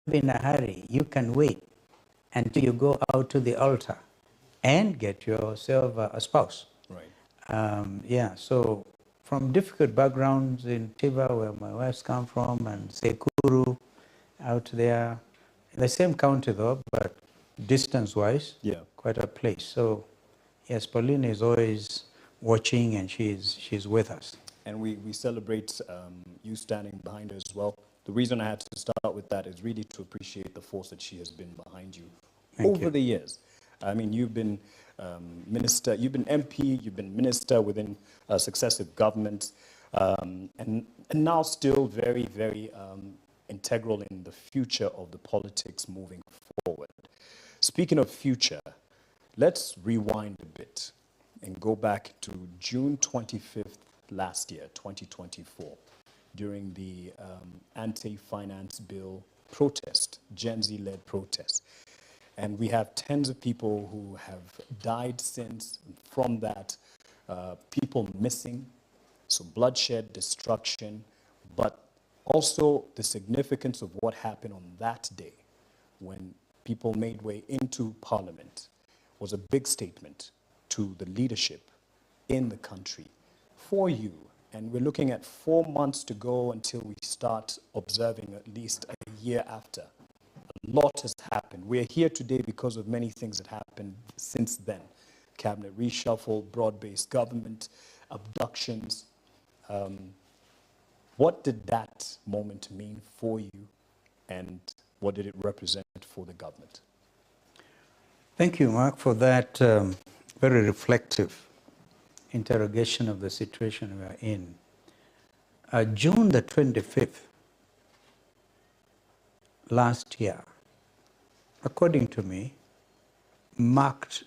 be in a hurry. You can wait until you go out to the altar and get yourself a spouse. Right. Yeah, so from difficult backgrounds in Tiva, where my wife's come from, and Sekuru, out there, in the same county though, but distance-wise, Yeah. quite a place. So yes, Pauline is always watching, and she's with us. And we celebrate you standing behind her as well. The reason I had to start with that is really to appreciate the force that she has been behind you over the years. I mean, you've been minister, you've been MP, you've been minister within successive governments, and now still very, very integral in the future of the politics moving forward. Speaking of future, let's rewind a bit and go back to June 25th last year, 2024, during the anti-finance bill protest, Gen Z-led protest. And we have tens of people who have died since from that, people missing, so bloodshed, destruction, but also the significance of what happened on that day when people made way into Parliament was a big statement to the leadership in the country for you. And we're looking at 4 months to go until we start observing at least a year after. A lot has happened. We're here today because of many things that happened since then. Cabinet reshuffle, broad-based government, abductions. What did that moment mean for you, and what did it represent for the government? Thank you, Mark, for that very reflective interrogation of the situation we are in. June the 25th last year, according to me, marked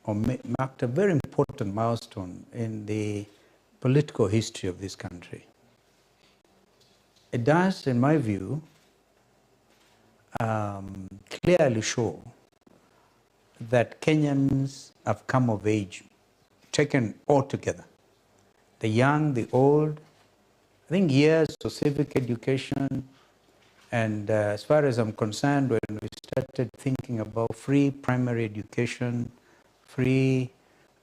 a very important milestone in the political history of this country. It does, in my view, clearly show that Kenyans have come of age, taken all together. The young, the old, I think years of civic education, and as far as I'm concerned, when we started thinking about free primary education, free,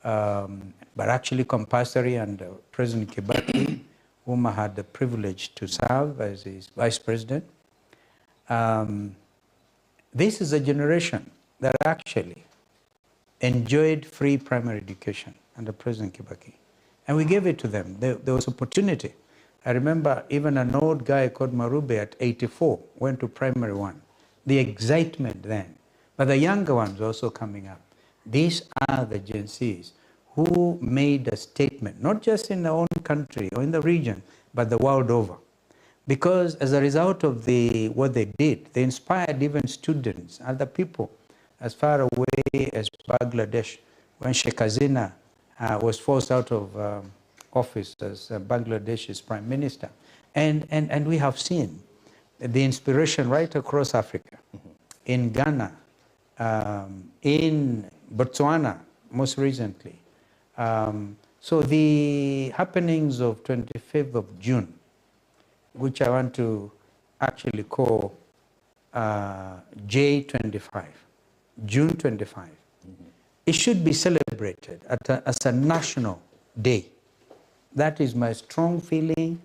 but actually compulsory under President Kibaki, whom I had the privilege to serve as his vice president. This is a generation that actually enjoyed free primary education under President Kibaki. And we gave it to them. There was opportunity. I remember even an old guy called Marube at 84 went to primary one. The excitement then. But the younger ones also coming up. These are the Gen Zs who made a statement, not just in their own country or in the region, but the world over. Because as a result of what they did, they inspired even students, other people, as far away as Bangladesh, when Sheikh Hasina was forced out of office as Bangladesh's prime minister. And we have seen the inspiration right across Africa, in Ghana, in Botswana, most recently. So the happenings of 25th of June, which I want to actually call J25, June 25. It should be celebrated as a national day. That is my strong feeling.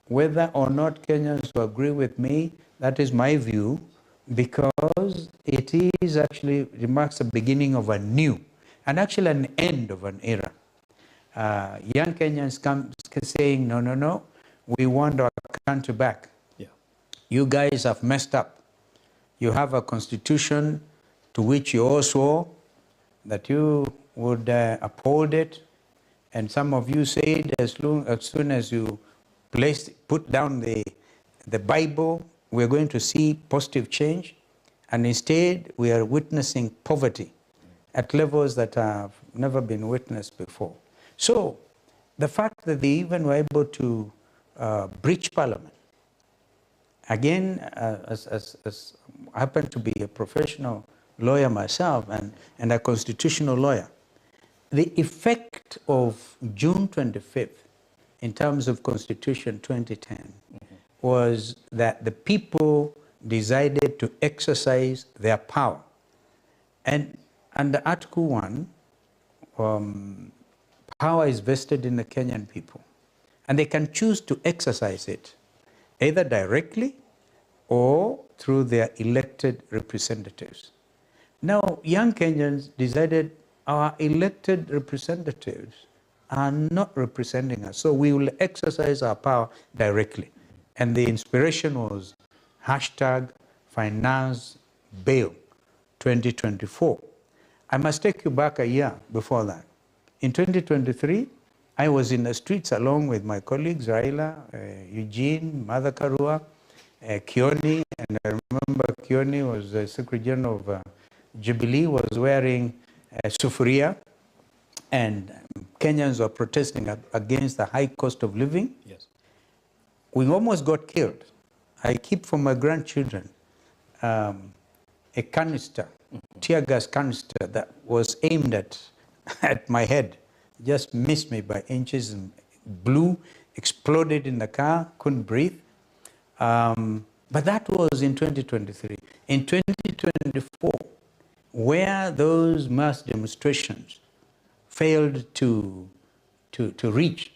Whether or not Kenyans will agree with me, that is my view, because it is actually marks the beginning of a new, and actually an end of an era. Young Kenyans come saying, no, no, no, we want our country back. Yeah. You guys have messed up. You have a constitution to which you all swore that you would uphold it. And some of you said as soon as you put down the Bible, we're going to see positive change. And instead, we are witnessing poverty at levels that have never been witnessed before. So the fact that they even were able to breach Parliament, again, as I happen to be a professional lawyer myself and a constitutional lawyer, the effect of June 25th in terms of Constitution 2010 was that the people decided to exercise their power. And under Article 1, power is vested in the Kenyan people. And they can choose to exercise it, either directly or through their elected representatives. Now, young Kenyans decided our elected representatives are not representing us, so we will exercise our power directly. And the inspiration was hashtag finance bill 2024. I must take you back a year before that. In 2023, I was in the streets along with my colleagues, Raila, Eugene, Mother Karua, Kioni, and I remember Kioni was the Secretary General of Jubilee, was wearing sufuria, and Kenyans were protesting against the high cost of living. Yes. We almost got killed. I keep for my grandchildren a canister, tear gas canister that was aimed at my head, just missed me by inches, and blew, exploded in the car, couldn't breathe. But that was in 2023. In 2024, where those mass demonstrations failed to reach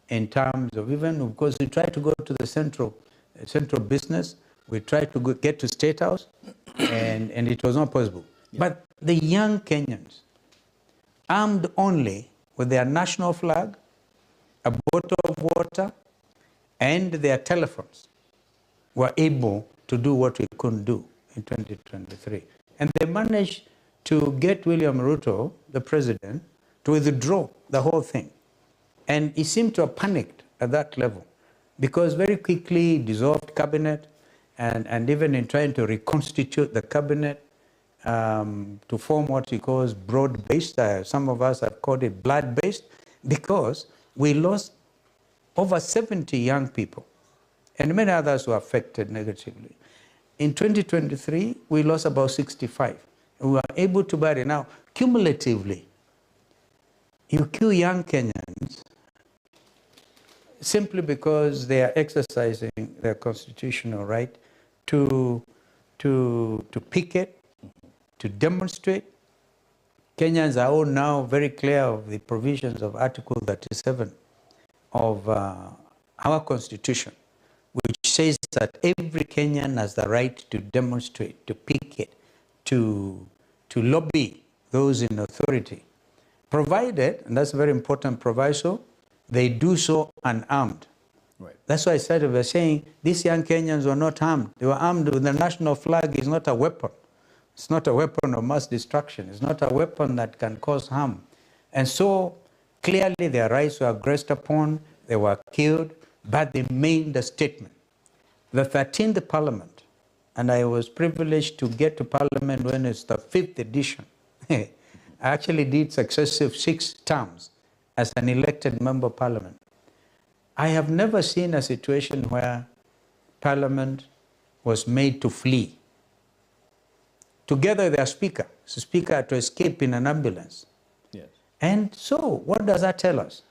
in terms of even, of course, we tried to go to the central business, we tried to get to State House, and it was not possible. Yeah. But the young Kenyans, armed only with their national flag, a bottle of water, and their telephones, were able to do what we couldn't do in 2023. And they managed to get William Ruto, the president, to withdraw the whole thing. And he seemed to have panicked at that level, because very quickly dissolved cabinet, and even in trying to reconstitute the cabinet to form what he calls broad-based, some of us have called it blood-based, because we lost over 70 young people, and many others were affected negatively. In 2023, we lost about 65. We were able to bury. Now, cumulatively, you kill young Kenyans simply because they are exercising their constitutional right to picket, to demonstrate. Kenyans are all now very clear of the provisions of Article 37 of our Constitution, which says that every Kenyan has the right to demonstrate, to picket, to lobby those in authority, provided, and that's a very important proviso, they do so unarmed. Right. That's why I started by saying these young Kenyans were not armed. They were armed with the national flag. Is not a weapon. It's not a weapon of mass destruction. It's not a weapon that can cause harm. And so clearly their rights were aggressed upon, they were killed, but they made a statement. The 13th Parliament, and I was privileged to get to Parliament when it's the 5th edition. I actually did successive 6 terms as an elected member of Parliament. I have never seen a situation where Parliament was made to flee. Together with their speaker. The speaker had to escape in an ambulance. Yes. And so, what does that tell us?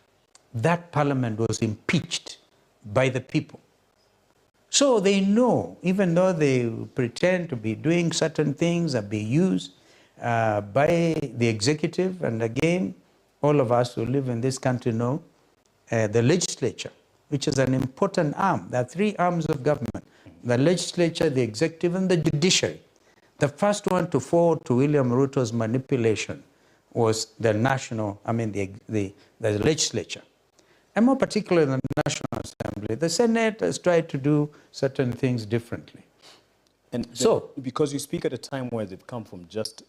That Parliament was impeached by the people. So they know, even though they pretend to be doing certain things, are being used by the executive, and again, all of us who live in this country know the legislature, which is an important arm. There are 3 arms of government: the legislature, the executive, and the judiciary. The first one to fall to William Ruto's manipulation was the the legislature. And more particularly the National Assembly. The Senate has tried to do certain things differently. And so, because you speak at a time where they've come from just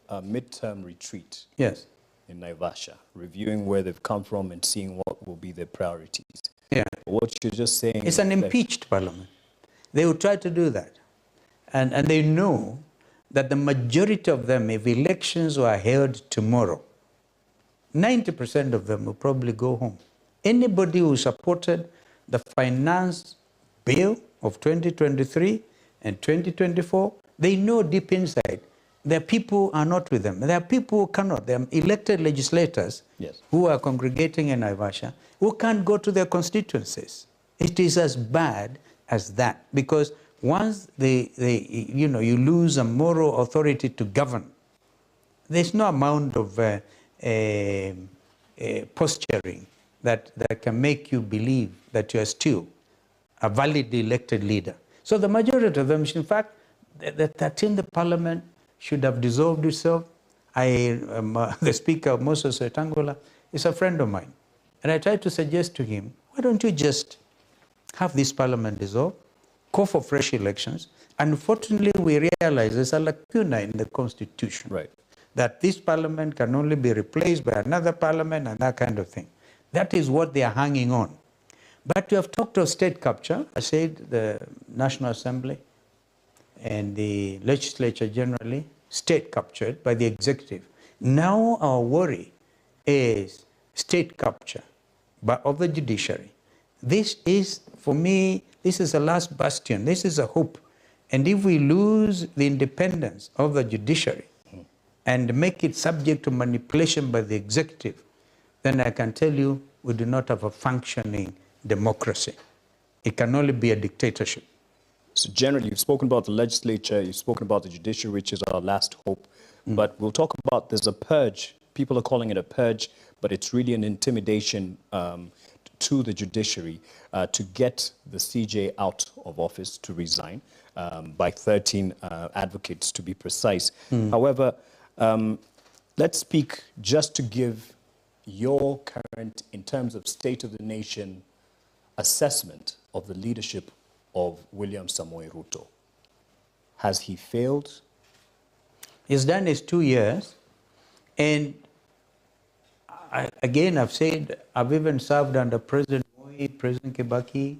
a midterm retreat. Yes. In Naivasha, reviewing where they've come from and seeing what will be their priorities. Yeah. What you're just saying... It's an impeached parliament. They will try to do that. And they know that the majority of them, if elections were held tomorrow, 90% of them will probably go home. Anybody who supported the finance bill of 2023 and 2024, they know deep inside their people are not with them. There are people who cannot. There are elected legislators who are congregating in Naivasha who can't go to their constituencies. It is as bad as that, because once you lose a moral authority to govern, there's no amount of posturing that can make you believe that you are still a validly elected leader. So the majority of them, in fact, the 13th Parliament should have dissolved itself. The Speaker of Moses Wetangula is a friend of mine. And I tried to suggest to him, why don't you just have this Parliament dissolved, call for fresh elections? Unfortunately, we realize there's a lacuna in the Constitution. Right. That this Parliament can only be replaced by another Parliament and that kind of thing. That is what they are hanging on. But we have talked of state capture. I said the National Assembly and the legislature generally, state captured by the executive. Now our worry is state capture of the judiciary. This is, for me, this is the last bastion. This is a hope. And if we lose the independence of the judiciary and make it subject to manipulation by the executive, then I can tell you we do not have a functioning democracy. It can only be a dictatorship. So generally, you've spoken about the legislature, you've spoken about the judiciary, which is our last hope. But we'll talk about, there's a purge. People are calling it a purge, but it's really an intimidation to the judiciary to get the CJ out of office, to resign, by 13 advocates to be precise. However, let's speak just to give your current, in terms of state of the nation, assessment of the leadership of William Samoei Ruto. Has he failed? He's done his 2 years, and I've said, I've even served under President Moi, President Kibaki.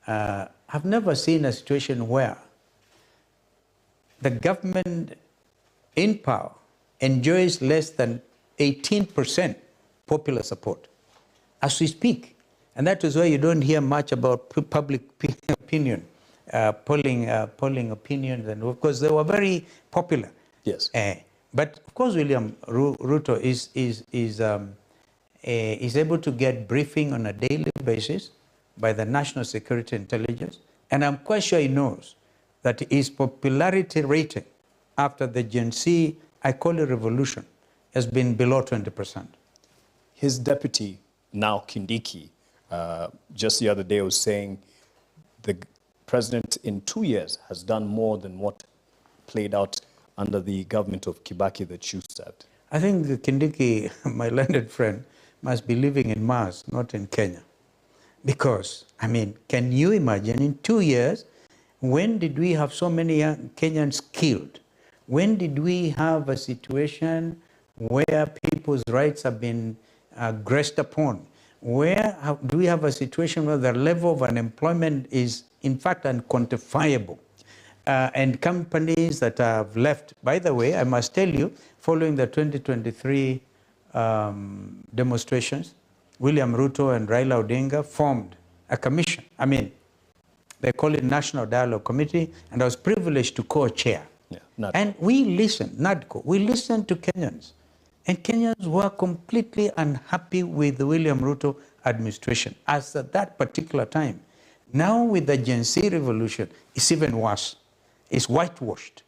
I've never seen a situation where the government in power enjoys less than 18% popular support as we speak. And that is why you don't hear much about public opinion, polling opinions, and of course they were very popular. Yes. But of course, William Ruto is able to get briefing on a daily basis by the National Security Intelligence, and I'm quite sure he knows that his popularity rating after the Gen Z, I call it revolution, has been below 20%. His deputy, now Kindiki, just the other day was saying the president in 2 years has done more than what played out under the government of Kibaki that you served. I think Kindiki, my learned friend, must be living in Mars, not in Kenya. Because, I mean, can you imagine in 2 years, when did we have so many young Kenyans killed? When did we have a situation where people's rights have been aggressed upon? Where do we have a situation where the level of unemployment is, in fact, unquantifiable? And companies that have left. By the way, I must tell you, following the 2023 demonstrations, William Ruto and Raila Odinga formed a commission. I mean, they call it National Dialogue Committee, and I was privileged to co-chair. Yeah, and we listened, NADCO, we listened to Kenyans. And Kenyans were completely unhappy with the William Ruto administration as at that particular time. Now with the Gen Z revolution, it's even worse. It's whitewashed.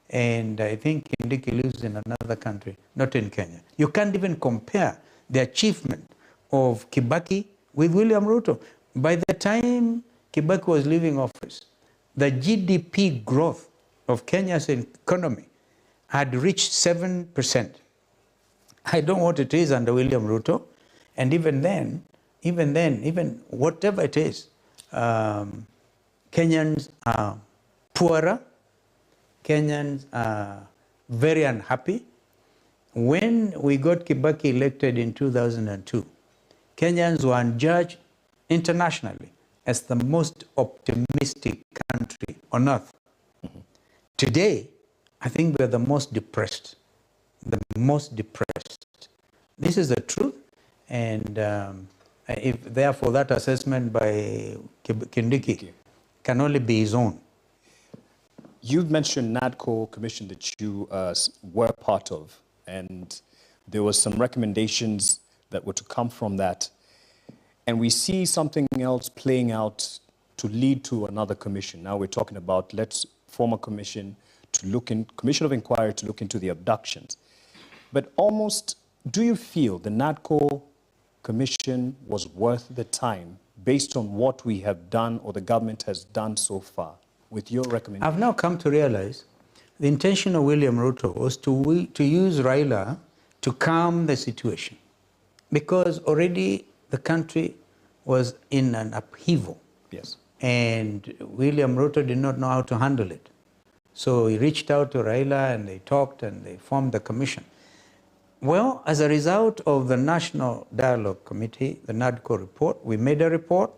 And I think Kindiki lives in another country, not in Kenya. You can't even compare the achievement of Kibaki with William Ruto. By the time Kibaki was leaving office, the GDP growth of Kenya's economy had reached 7%. I don't know what it is under William Ruto. And even whatever it is, Kenyans are poorer. Kenyans are very unhappy. When we got Kibaki elected in 2002, Kenyans were judged internationally as the most optimistic country on earth. Today, I think we're the most depressed. The most depressed. This is the truth, and if therefore that assessment by Kindiki can only be his own. You've mentioned NADCO commission that you were part of, and there were some recommendations that were to come from that. And we see something else playing out to lead to another commission. Now we're talking about let's form a commission commission of inquiry to look into the abductions. But almost, do you feel the NADCO commission was worth the time based on what we have done or the government has done so far with your recommendation? I've now come to realize the intention of William Ruto was to use Raila to calm the situation, because already the country was in an upheaval. Yes. And William Ruto did not know how to handle it. So he reached out to Raila and they talked and they formed the commission. Well, as a result of the National Dialogue Committee, the NADCO report, we made a report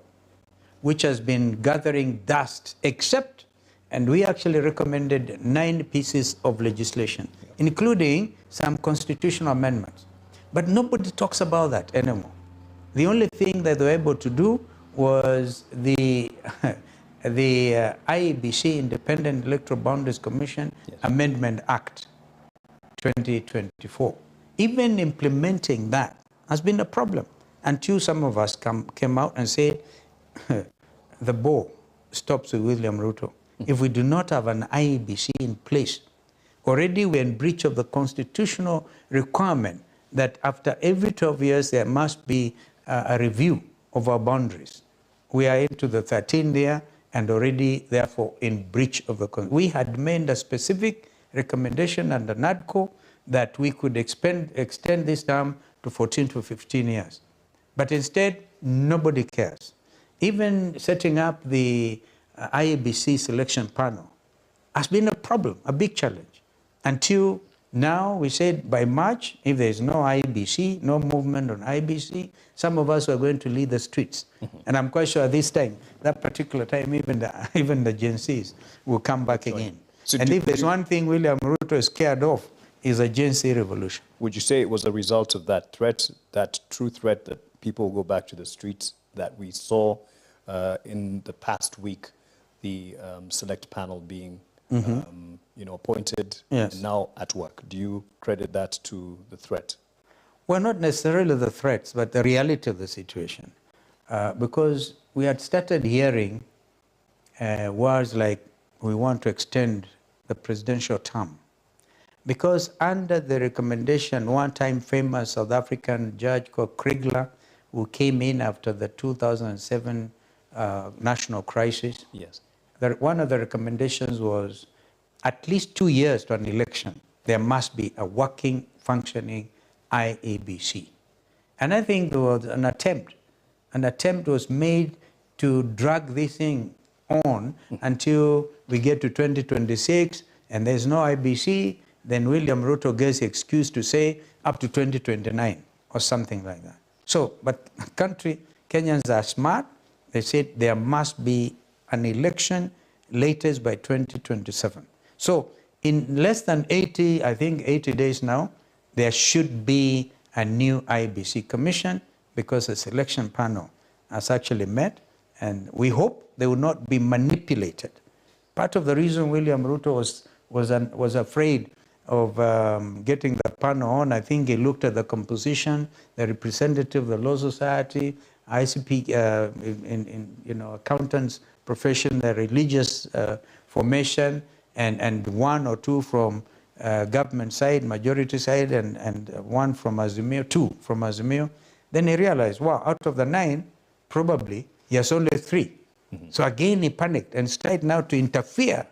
which has been gathering dust, except, and we actually recommended 9 pieces of legislation, including some constitutional amendments. But nobody talks about that anymore. The only thing that they were able to do was the IEBC, Independent Electoral Boundaries Commission, Amendment Act 2024. Even implementing that has been a problem until some of us came out and said, the ball stops with William Ruto. If we do not have an IEBC in place, already we're in breach of the constitutional requirement that after every 12 years there must be a review of our boundaries. We are into the 13th year and already, therefore, in breach of the constitution. We had made a specific recommendation under NADCO that we could extend this term to 14 to 15 years. But instead, nobody cares. Even setting up the IEBC selection panel has been a problem, a big challenge. Until now, we said by March, if there is no IEBC, no movement on IEBC, some of us are going to lead the streets. And I'm quite sure this time, that particular time, even the Gen Zs will come back again. So and if there's one thing William Ruto is scared of, is a Gen Z revolution. Would you say it was a result of that threat, that true threat that people go back to the streets that we saw in the past week, the select panel being appointed, and now at work? Do you credit that to the threat? Well, not necessarily the threats, but the reality of the situation. Because we had started hearing words like, we want to extend the presidential term. Because under the recommendation, one-time famous South African judge called Kriegler, who came in after the 2007 national crisis, one of the recommendations was at least 2 years to an election, there must be a working, functioning IEBC. And I think there was an attempt was made to drag this thing on until we get to 2026 and there's no IEBC, then William Ruto gets the excuse to say up to 2029 or something like that. So, but Kenyans are smart. They said there must be an election latest by 2027. So in less than 80 days now, there should be a new IEBC commission because the selection panel has actually met, and we hope they will not be manipulated. Part of the reason William Ruto was afraid of getting the panel on, I think he looked at the composition, the representative of the Law Society, ICP, accountants profession, the religious formation, and 1 or 2 from government side, majority side, and 1 from Azimio, 2 from Azimio. Then he realized, wow, out of the 9, probably he has only 3. So again he panicked and started now to interfere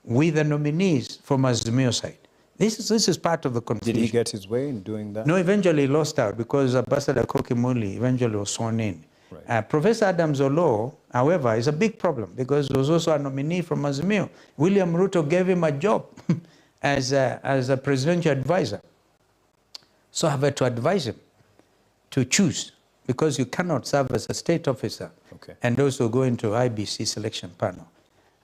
with the nominees from Azimio side. This is part of the confusion. Did he get his way in doing that? No, eventually he lost out because Ambassador Koki Muli eventually was sworn in. Right. Professor Adams Olo, however, is a big problem because he was also a nominee from Azimio. William Ruto gave him a job as a presidential advisor. So I had to advise him to choose, because you cannot serve as a state officer and also go into IEBC selection panel.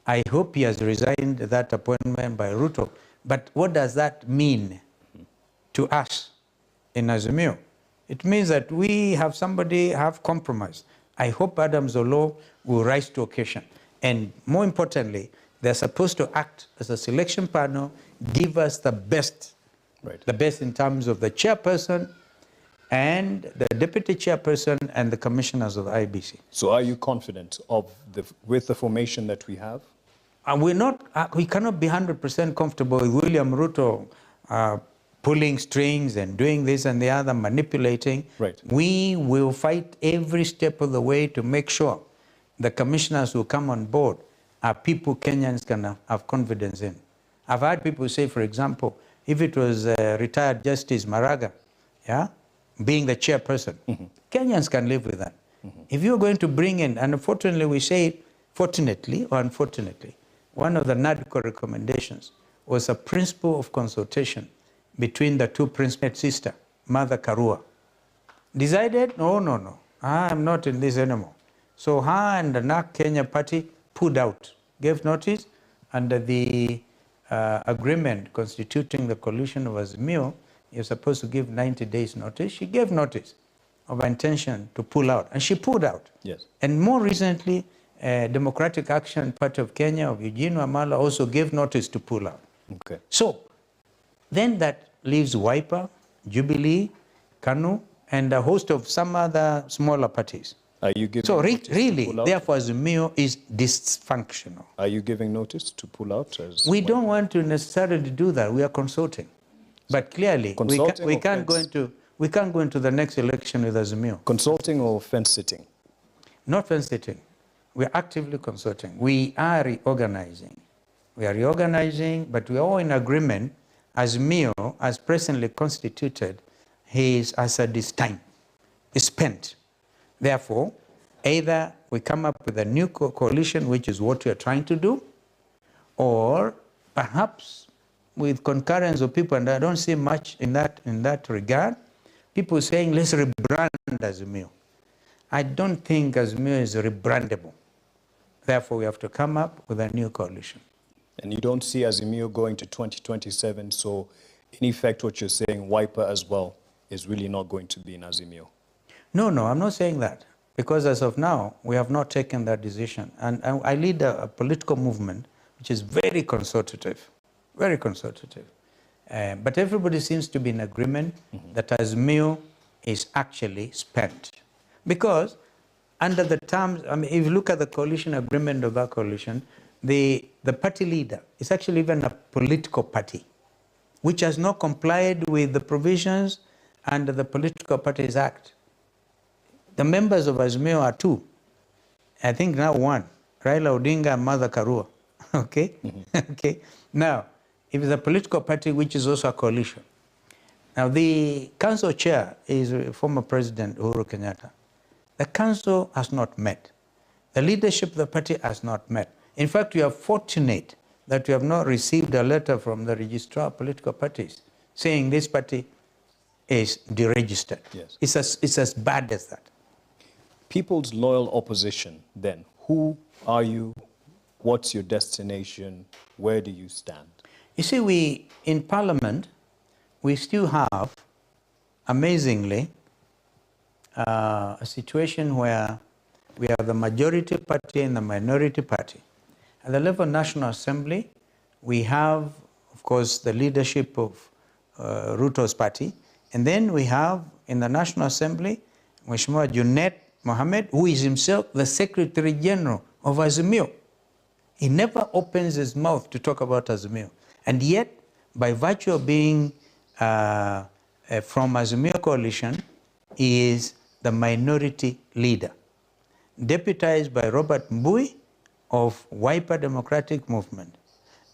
I hope he has resigned that appointment by Ruto. But what does that mean to us in Azimio? It means that we have compromised. I hope Adams Olo will rise to occasion. And more importantly, they're supposed to act as a selection panel, give us the best, the best in terms of the chairperson, and the deputy chairperson and the commissioners of the IBC. So are you confident with the formation that we have? And we cannot be 100% comfortable with William Ruto pulling strings and doing this and the other, manipulating. Right. We will fight every step of the way to make sure the commissioners who come on board are people Kenyans can have confidence in. I've had people say, for example, if it was retired Justice Maraga, yeah, being the chairperson, Kenyans can live with that. If you're going to bring in, and unfortunately we say, fortunately or unfortunately, one of the NADCO recommendations was a principle of consultation between the two principal sister, Mother Karua. Decided, no, I'm not in this anymore. So her and the NAC Kenya party pulled out, gave notice under the agreement constituting the coalition of Azimio. You're supposed to give 90 days notice. She gave notice of intention to pull out, and she pulled out. Yes. And more recently, Democratic Action Party of Kenya of Eugene Wamalwa also gave notice to pull out. Okay. So then that leaves Wiper, Jubilee, KANU, and a host of some other smaller parties. Are you giving So notice to really, pull out? therefore, Azimio is dysfunctional. Are you giving notice to pull out? We don't want to necessarily do that. We are consulting. But clearly, we can't go into the next election with Azimio. Consulting or fence sitting? Not fence sitting. We are actively consulting. We are reorganizing. But we are all in agreement. Azimio, as presently constituted, as at this time, is spent. Therefore, either we come up with a new coalition, which is what we are trying to do, or perhaps with concurrence of people, and I don't see much in that regard, people saying, let's rebrand Azimio. I don't think Azimio is rebrandable. Therefore, we have to come up with a new coalition. And you don't see Azimio going to 2027, so in effect what you're saying, Wiper as well, is really not going to be in Azimio? No, I'm not saying that, because as of now, we have not taken that decision. And I lead a political movement which is very consultative, very consultative. But everybody seems to be in agreement that Azimio is actually spent. Because under the terms, I mean, if you look at the coalition agreement of that coalition, the party leader is actually even a political party, which has not complied with the provisions under the Political Parties Act. The members of Azimio are two. I think now one, Raila Odinga and Mother Karua. Okay? Okay. Now, if it's a political party which is also a coalition. Now, the council chair is former President Uhuru Kenyatta. The council has not met. The leadership of the party has not met. In fact, we are fortunate that we have not received a letter from the registrar of political parties saying this party is deregistered. Yes. It's as bad as that. People's loyal opposition, then, who are you? What's your destination? Where do you stand? You see, in Parliament, we still have, amazingly, a situation where we have the majority party and the minority party. At the level of National Assembly, we have, of course, the leadership of Ruto's party, and then we have in the National Assembly, Mheshimiwa Junet Mohammed, who is himself the Secretary General of Azimio. He never opens his mouth to talk about Azimio. And yet, by virtue of being from Azimio coalition, he is the minority leader, deputized by Robert Mbui of Wiper Democratic Movement.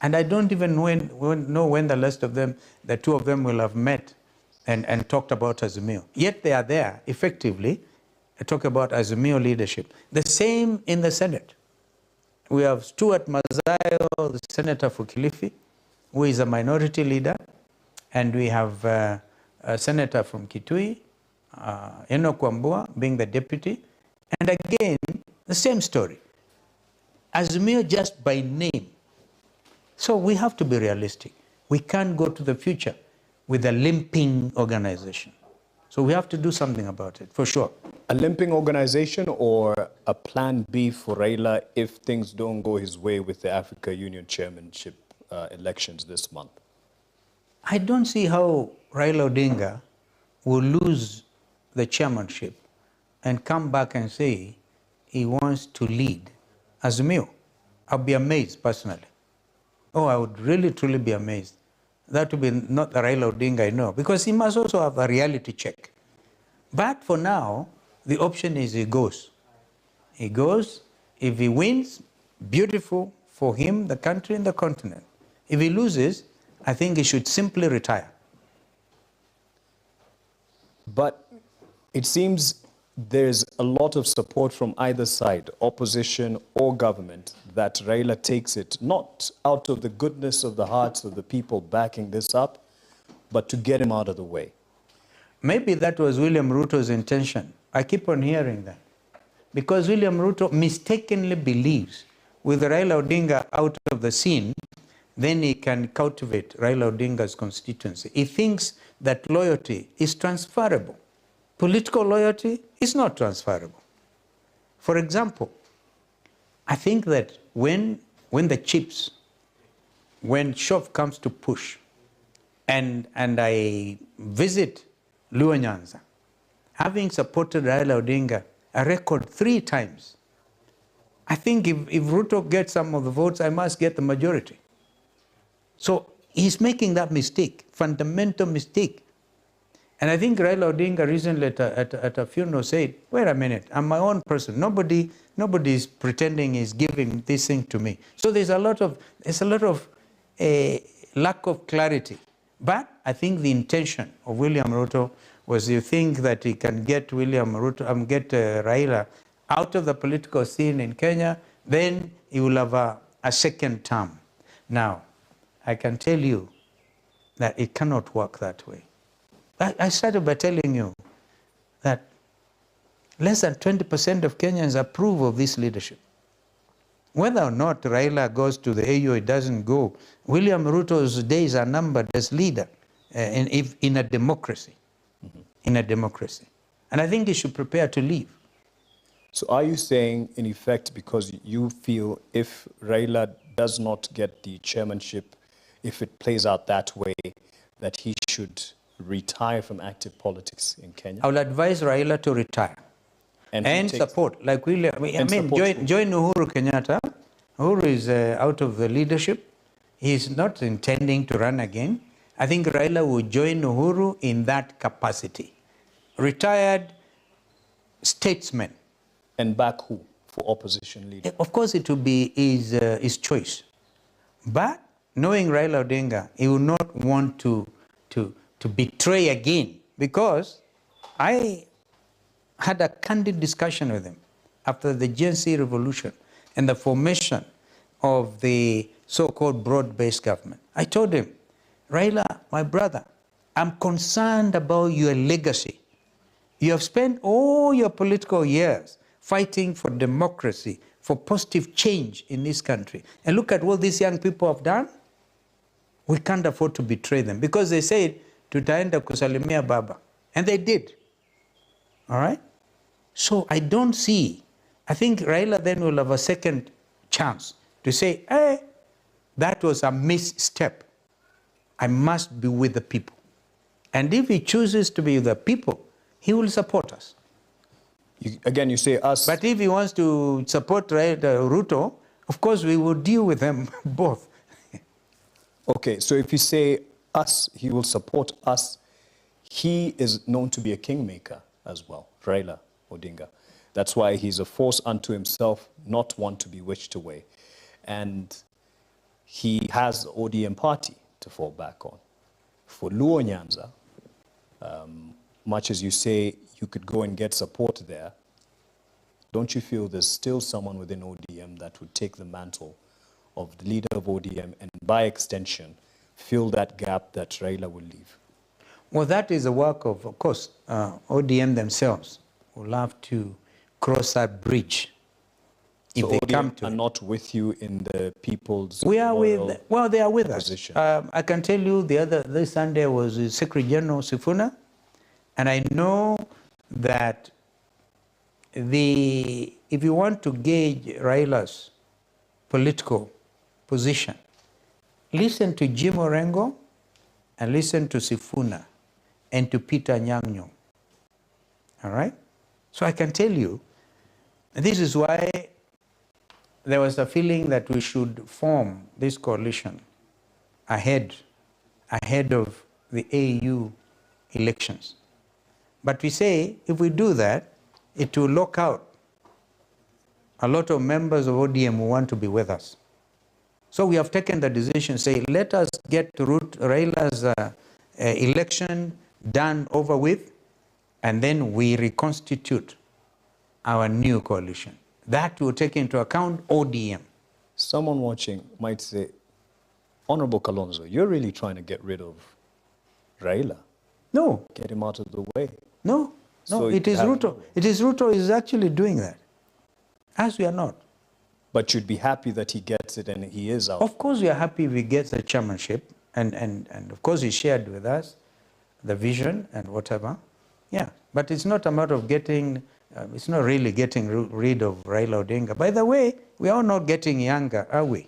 And I don't even know when the rest of them, the two of them will have met and talked about Azimio. Yet they are there, effectively, talk about Azimio leadership. The same in the Senate. We have Stuart Masai, the senator for Kilifi, who is a minority leader, and we have a senator from Kitui, Enoch Wambua, being the deputy. And again, the same story. Azimio just by name. So we have to be realistic. We can't go to the future with a limping organization. So we have to do something about it, for sure. A limping organization or a plan B for Raila if things don't go his way with the Africa Union chairmanship elections this month? I don't see how Raila Odinga will lose the chairmanship and come back and say he wants to lead Azimio, I'll be amazed personally. Oh, I would really, truly be amazed. That would be not the Raila Odinga I know, because he must also have a reality check. But for now, the option is he goes. He goes. If he wins, beautiful for him, the country, and the continent. If he loses, I think he should simply retire. But it seems there's a lot of support from either side, opposition or government, that Raila takes it not out of the goodness of the hearts of the people backing this up, but to get him out of the way. Maybe that was William Ruto's intention. I keep on hearing that. Because William Ruto mistakenly believes with Raila Odinga out of the scene, then he can cultivate Raila Odinga's constituency. He thinks that loyalty is transferable. Political loyalty is not transferable. For example, I think that when the chips, when shove comes to push, and I visit Luo Nyanza, having supported Raila Odinga a record 3 times, I think if Ruto gets some of the votes, I must get the majority. So he's making that mistake, fundamental mistake. And I think Raila Odinga recently at a funeral said, wait a minute, I'm my own person. Nobody is pretending he's giving this thing to me. So there's a lot of lack of clarity. But I think the intention of William Ruto was you think that he can get Raila out of the political scene in Kenya, then he will have a second term. Now, I can tell you that it cannot work that way. I started by telling you that less than 20% of Kenyans approve of this leadership. Whether or not Raila goes to the AU, it doesn't go. William Ruto's days are numbered as leader in a democracy. Mm-hmm. In a democracy. And I think he should prepare to leave. So are you saying, in effect, because you feel if Raila does not get the chairmanship, if it plays out that way, that he should retire from active politics in Kenya? I will advise Raila to retire and support, like William. Join Uhuru Kenyatta. Uhuru is out of the leadership. He is not intending to run again. I think Raila will join Uhuru in that capacity. Retired statesman. And back who for opposition leader? Of course, it will be his choice. But knowing Raila Odinga, he will not want to betray again, because I had a candid discussion with him after the GNC revolution and the formation of the so-called broad-based government. I told him, Raila, my brother, I'm concerned about your legacy. You have spent all your political years fighting for democracy, for positive change in this country. And look at what these young people have done. We can't afford to betray them, because they said, tutaenda kusalimia baba. And they did. All right? So I don't see, I think Raila then will have a second chance to say, hey, that was a misstep. I must be with the people. And if he chooses to be with the people, he will support us. You say us. But if he wants to support Ruto, of course we will deal with them both. Okay, so if you say us, he will support us. He is known to be a kingmaker as well, Raila Odinga. That's why he's a force unto himself, not one to be wished away. And he has the ODM party to fall back on. For Luo Nyanza, much as you say you could go and get support there, don't you feel there's still someone within ODM that would take the mantle of the leader of ODM and by extension fill that gap that Raila will leave? Well, that is the work of course, ODM themselves will have to cross that bridge if so they ODM come to are it. not with you in the people's We are royal well, they are with position. us. I can tell you this Sunday was Secretary General Sifuna, and I know that if you want to gauge Raila's political position, listen to Jim Orengo and listen to Sifuna and to Peter Nyang'nyong. All right? So I can tell you, this is why there was a feeling that we should form this coalition ahead of the AU elections. But we say, if we do that, it will lock out a lot of members of ODM who want to be with us. So we have taken the decision, say, let us get Raila's election done over with, and then we reconstitute our new coalition. That will take into account ODM. Someone watching might say, Honorable Kalonzo, you're really trying to get rid of Raila. No. Get him out of the way. No, So it is Ruto. It is Ruto is actually doing that, as we are not. But you'd be happy that he gets it and he is out. Of course, we are happy we get the chairmanship, and of course he shared with us the vision and whatever. Yeah, but it's not a matter of getting, it's not really getting rid of Raila Odinga. By the way, we are not getting younger, are we?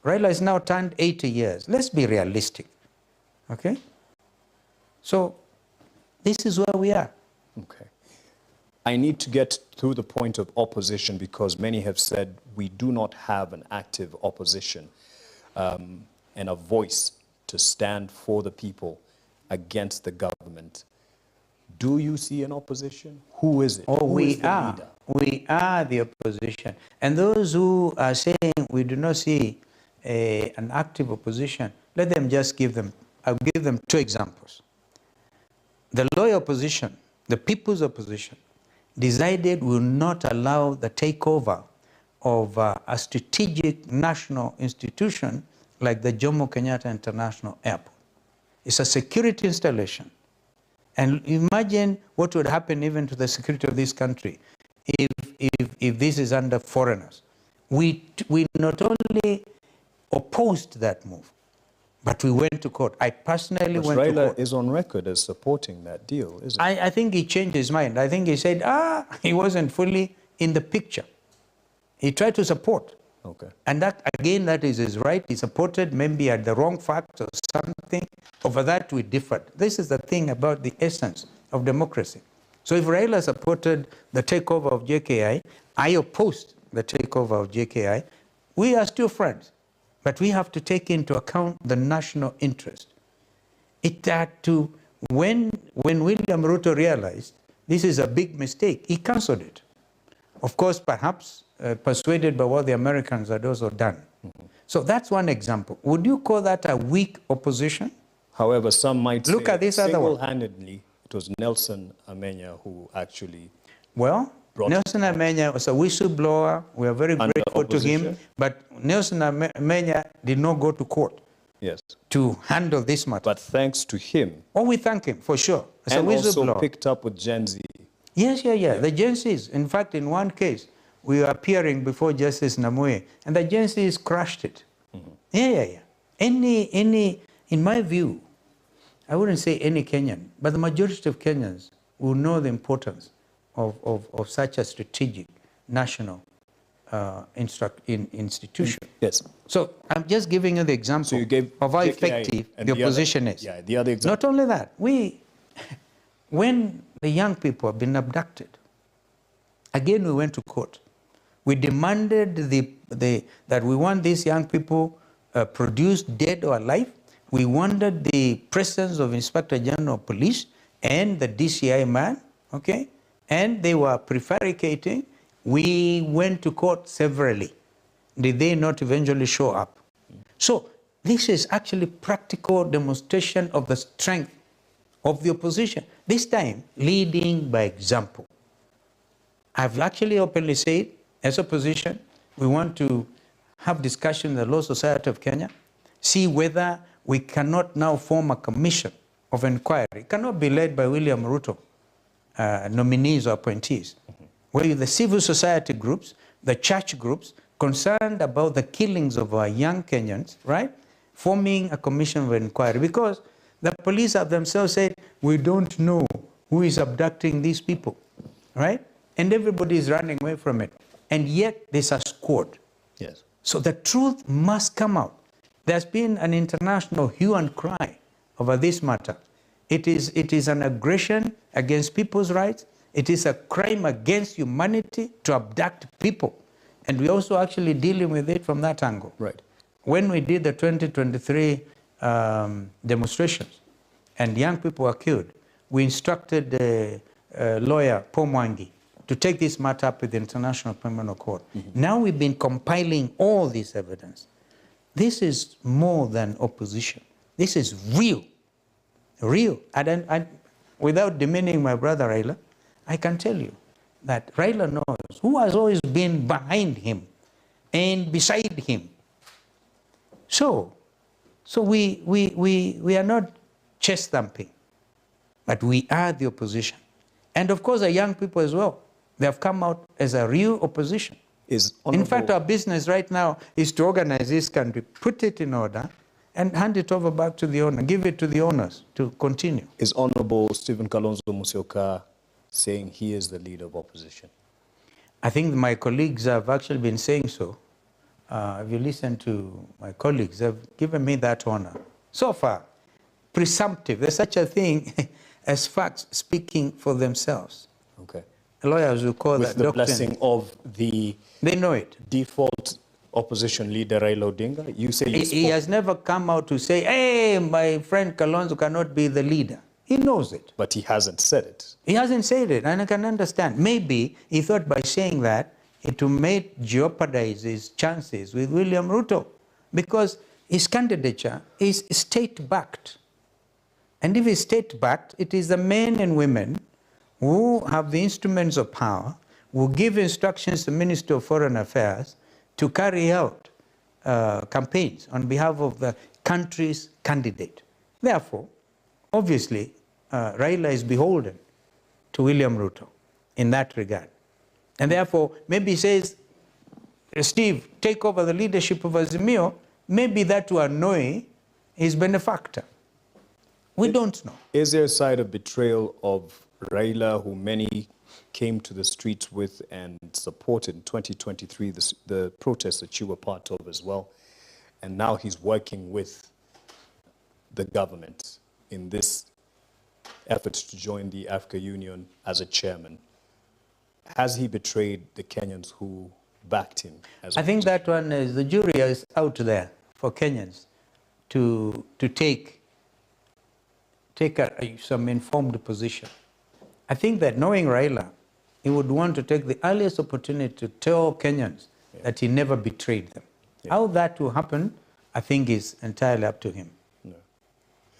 Raila is now turned 80 years. Let's be realistic, okay? So this is where we are. Okay. I need to get to the point of opposition because many have said we do not have an active opposition and a voice to stand for the people against the government. Do you see an opposition? Who is it? Oh, Who is we the are. leader? We are the opposition. And those who are saying we do not see an active opposition, let them just I'll give them two examples. The loyal opposition, the people's opposition, decided will not allow the takeover of a strategic national institution like the Jomo Kenyatta International Airport. It's a security installation. And imagine what would happen even to the security of this country if this is under foreigners. We not only opposed that move, but we went to court. I personally went to court. Raila is on record as supporting that deal, isn't he? I think he changed his mind. I think he said, he wasn't fully in the picture. He tried to support. Okay. And that, again, that is his right. He supported, maybe at the wrong facts or something. Over that, we differed. This is the thing about the essence of democracy. So if Raila supported the takeover of JKI, I opposed the takeover of JKI, we are still friends. But we have to take into account the national interest. It had to, when William Ruto realized this is a big mistake, he cancelled it. Of course, perhaps persuaded by what the Americans had also done. Mm-hmm. So that's one example. Would you call that a weak opposition? However, some might Look say at this other one. single-handedly, it was Nelson Amenya who actually... Well, Nelson Amenya was a whistleblower. We are very grateful to him. But Nelson Amenya did not go to court to handle this matter. But thanks to him. Oh, we thank him, for sure. As and a whistleblower. also picked up with Gen Z. Yes, the Gen Zs. In fact, in one case, we were appearing before Justice Namue, and the Gen Zs crushed it. Mm-hmm. In my view, I wouldn't say any Kenyan, but the majority of Kenyans will know the importance of such a strategic national institution. Yes. So I'm just giving you the example of how effective the opposition is. Yeah, the other example. Not only that, when the young people have been abducted, again we went to court. We demanded that we want these young people produced dead or alive. We wanted the presence of Inspector General of Police and the DCI man, okay? And they were prevaricating. We went to court severally. Did they not eventually show up? So this is actually practical demonstration of the strength of the opposition, this time leading by example. I've actually openly said, as opposition, we want to have discussion in the Law Society of Kenya, see whether we cannot now form a commission of inquiry. It cannot be led by William Ruto, nominees or appointees, where the civil society groups, the church groups, concerned about the killings of our young Kenyans, right, forming a commission of inquiry, because the police have themselves said, we don't know who is abducting these people, right? And everybody is running away from it. And yet there's a squad. Yes. So the truth must come out. There's been an international hue and cry over this matter. It is an aggression against people's rights. It is a crime against humanity to abduct people. And we're also actually dealing with it from that angle. Right. When we did the 2023 demonstrations and young people were killed, we instructed the lawyer, Paul Mwangi, to take this matter up with the International Criminal Court. Now we've been compiling all this evidence. This is more than opposition. This is real. Real. And without demeaning my brother Raila, I can tell you that Raila knows who has always been behind him and beside him. So we are not chest thumping, but we are the opposition. And of course, the young people as well. They have come out as a real opposition. In fact, our business right now is to organize this country, put it in order, and hand it over back to the owner, give it to the owners to continue. Is Honorable Stephen Kalonzo Musyoka saying he is the leader of opposition? I think my colleagues have actually been saying so. If you listen to my colleagues, they've given me that honor. So far, presumptive. There's such a thing as facts speaking for themselves. Okay. Lawyers will call With that the doctrine. blessing of the They know it. default opposition leader Raila Odinga. You say He has never come out to say, hey, my friend Kalonzo cannot be the leader. He knows it. but he hasn't said it. He hasn't said it, and I can understand. Maybe he thought by saying that it may jeopardize his chances with William Ruto, because his candidature is state-backed. And if it's state-backed, it is the men and women who have the instruments of power, who give instructions to the Minister of Foreign Affairs to carry out campaigns on behalf of the country's candidate. Therefore, obviously, Raila is beholden to William Ruto in that regard. And therefore, maybe he says, Steve, take over the leadership of Azimio, maybe that will annoy his benefactor. We don't know. Is there a side of betrayal of Raila, who many came to the streets with and supported in 2023, the protests that you were part of as well, and now he's working with the government in this effort to join the Africa Union as a chairman? Has he betrayed the Kenyans who backed him? I think that one is, the jury is out there for Kenyans to take some informed position. I think that knowing Raila, he would want to take the earliest opportunity to tell Kenyans that he never betrayed them. How that will happen, I think, is entirely up to him.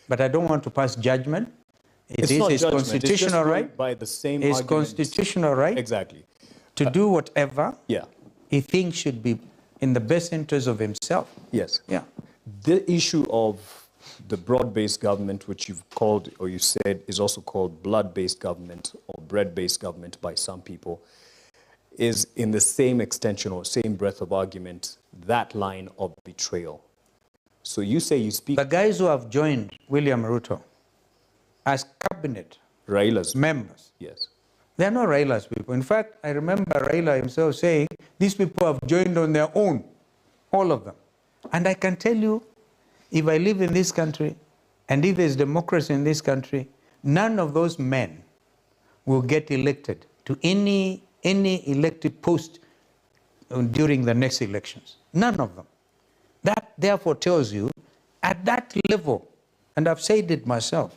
But I don't want to pass judgment. It is his constitutional right. By the same his argument. constitutional right. Exactly. To do whatever Yeah. he thinks should be in the best interest of himself. Yes. Yeah. The issue of the broad-based government, which you've called, or you said, is also called blood-based government or bread-based government by some people, is in the same extension or same breadth of argument, that line of betrayal. So you say you speak... The guys who have joined William Ruto as cabinet Raila's members, yes. they are not Raila's people. In fact, I remember Raila himself saying, these people have joined on their own, all of them. And I can tell you, if I live in this country, and if there's democracy in this country, none of those men will get elected to any elected post during the next elections. None of them. That therefore tells you, at that level, and I've said it myself,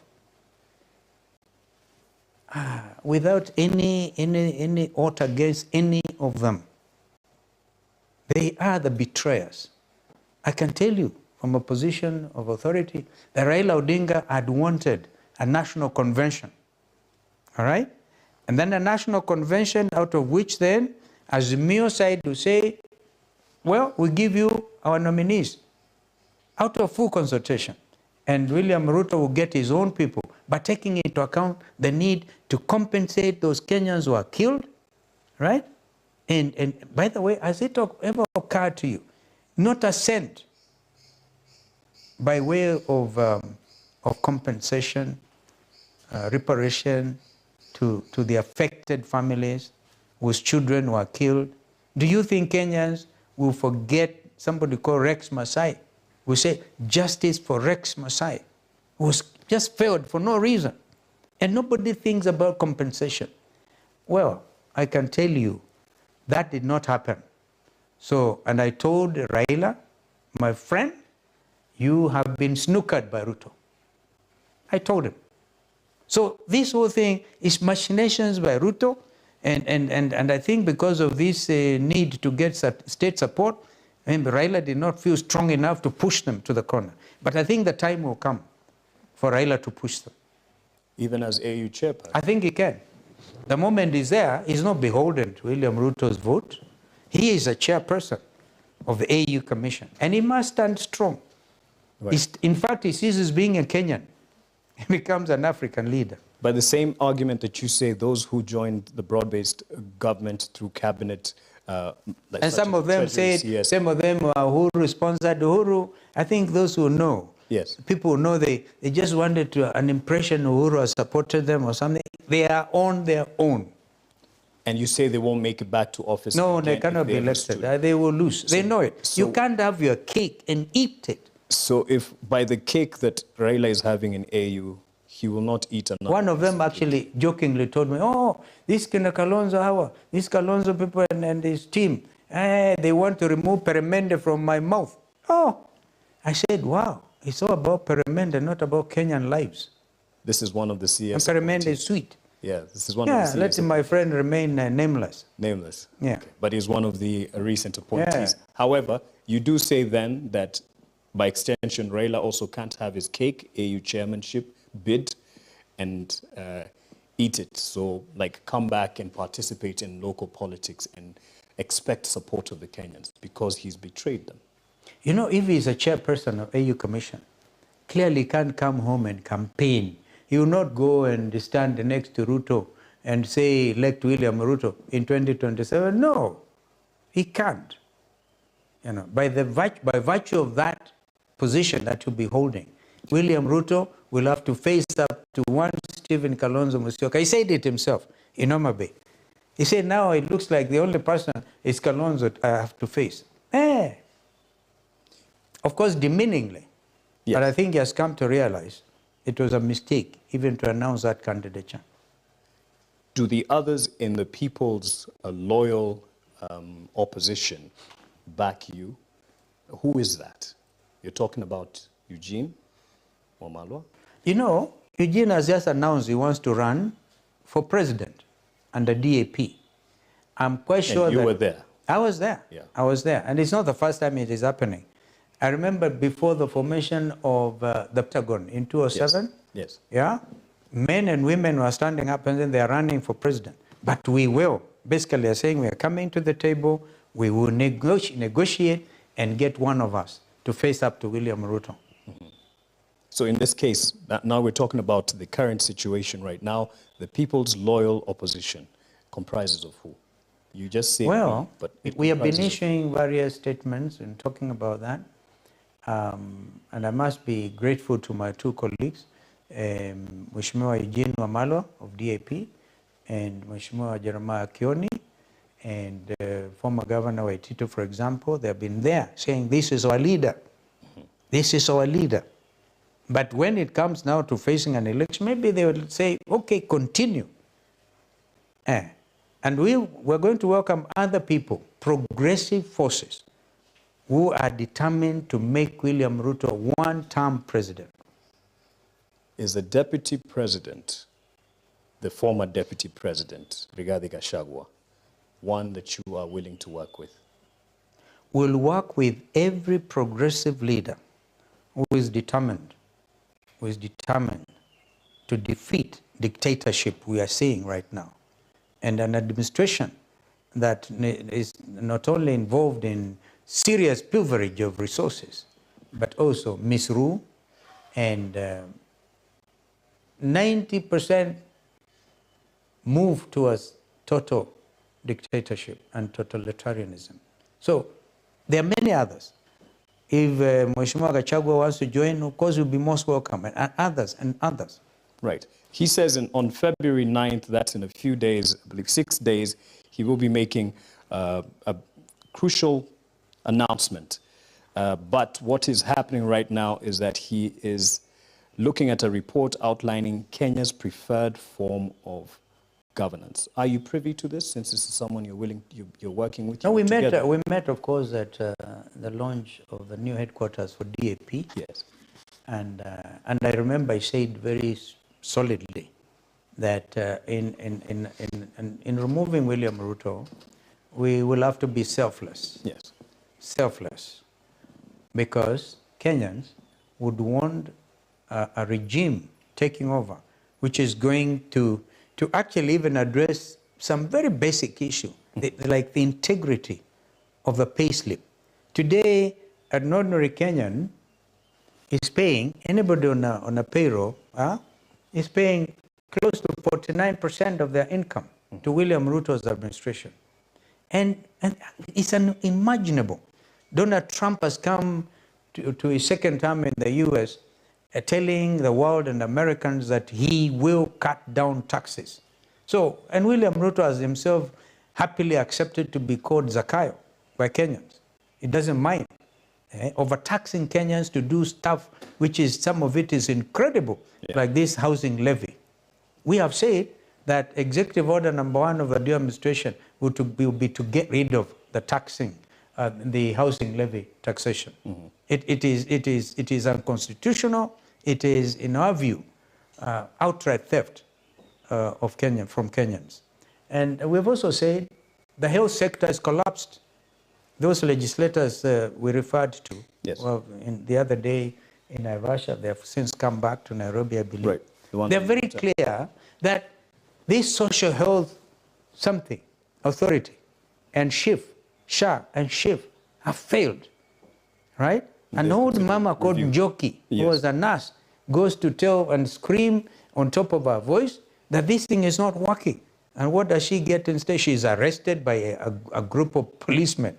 without any ought against any of them, they are the betrayers. I can tell you from a position of authority that Raila Odinga had wanted a national convention, all right? And then a national convention out of which then Azimio side to say, well, we give you our nominees out of full consultation. And William Ruto will get his own people, but taking into account the need to compensate those Kenyans who are killed, right? And by the way, has it ever occurred to you, not a cent by way of compensation, reparation to the affected families whose children were killed? Do you think Kenyans will forget somebody called Rex Masai? We say justice for Rex Masai, who was just failed for no reason. And nobody thinks about compensation. Well, I can tell you that did not happen. So, and I told Raila, my friend, you have been snookered by Ruto. I told him. So this whole thing is machinations by Ruto, and I think because of this need to get state support, Raila did not feel strong enough to push them to the corner. But I think the time will come for Raila to push them. Even as AU chairperson? I think he can. The moment he's there, he's not beholden to William Ruto's vote. He is a chairperson of the AU Commission, and he must stand strong. Right. In fact, he ceases being a Kenyan. He becomes an African leader. By the same argument that you say those who joined the broad-based government through cabinet, like and some of them said, yes. some of them Uhuru sponsored Uhuru. I think those who know, yes, people who know they just wanted an impression Uhuru has supported them or something. They are on their own. And you say they won't make it back to office? No, they cannot be elected. They will lose. They know it. So, you can't have your cake and eat it. So if by the cake that Raila is having in AU, he will not eat another. One of them actually jokingly told me, oh, this Kina Kalonzo, these Kalonzo people and his team, they want to remove Peremende from my mouth. Oh, I said, wow, it's all about Peremende, not about Kenyan lives. This is one of the CS. And Peremende is sweet. Yeah, this is one of the CS. Yeah, let my friend remain nameless. Nameless. Yeah. Okay. But he's one of the recent appointees. Yeah. However, you do say then that by extension, Raila also can't have his cake, AU chairmanship, bid, and eat it. So, like, come back and participate in local politics and expect support of the Kenyans because he's betrayed them. You know, if he's a chairperson of AU Commission, clearly can't come home and campaign. He will not go and stand next to Ruto and say, elect William Ruto in 2027. No, he can't. You know, by virtue of that position that you'll be holding, William Ruto will have to face up to one Stephen Kalonzo Musyoka. He said it himself in Homa Bay. He said, now it looks like the only person is Kalonzo I have to face. Of course, demeaningly. Yes. But I think he has come to realize it was a mistake even to announce that candidature. Do the others in the people's loyal opposition back you? Who is that? You're talking about Eugene Wamalwa? You know, Eugene has just announced he wants to run for president under DAP. I'm quite sure and you that were there. I was there. Yeah. I was there. And it's not the first time it is happening. I remember before the formation of the Pentagon in 2007. Yes. Yeah, men and women were standing up and then they are running for president. But we will. Basically, they're saying we are coming to the table, we will negotiate and get one of us to face up to William Ruto. Mm-hmm. So in this case, now we're talking about the current situation right now. The people's loyal opposition comprises of who? You just say, well, but we have been issuing various statements and talking about that. And I must be grateful to my two colleagues, Mheshimiwa Eugene Wamalwa of DAP and Mheshimiwa Jeremiah Kioni and former Governor Waitito, for example. They have been there saying, this is our leader. This is our leader. But when it comes now to facing an election, maybe they will say, okay, continue. And we're going to welcome other people, progressive forces, who are determined to make William Ruto one-term president. Is the deputy president, the former deputy president, Rigathi Gachagua, one that you are willing to work with? We'll work with every progressive leader who is determined to defeat dictatorship we are seeing right now. And an administration that is not only involved in serious pilferage of resources, but also misrule and 90% move towards total dictatorship and totalitarianism. So there are many others. If Mheshimiwa Gachagua wants to join, of course, we'll be most welcome, and others and others. Right. He says on February 9th, that's in a few days, I believe 6 days, he will be making a crucial announcement. But what is happening right now is that he is looking at a report outlining Kenya's preferred form of governance. Are you privy to this, since this is someone you're working with? No, we met, of course, at the launch of the new headquarters for DAP. Yes. And I remember I said very solidly that in removing William Ruto, we will have to be selfless. Yes. Selfless. Because Kenyans would want a regime taking over, which is going to actually even address some very basic issue, like the integrity of the payslip. Today, an ordinary Kenyan is paying, anybody on a payroll is paying close to 49% of their income to William Ruto's administration. And it's unimaginable. Donald Trump has come to his second term in the US telling the world and Americans that he will cut down taxes. So, and William Ruto has himself happily accepted to be called Zakayo by Kenyans. He doesn't mind overtaxing Kenyans to do stuff which is, some of it is incredible, like this housing levy. We have said that executive order number 1 of the new administration will be to get rid of the taxing, the housing levy taxation. Mm-hmm. It is unconstitutional. It is, in our view, outright theft from Kenyans. And we've also said the health sector has collapsed. Those legislators we referred to, well, the other day in Naivasha, they have since come back to Nairobi, I believe. Right. They're very clear that this social health authority, and SHA and SHIF have failed, right? An old mama called Njoki, who was a nurse, goes to tell and scream on top of her voice that this thing is not working. And what does she get instead? She's arrested by a group of policemen.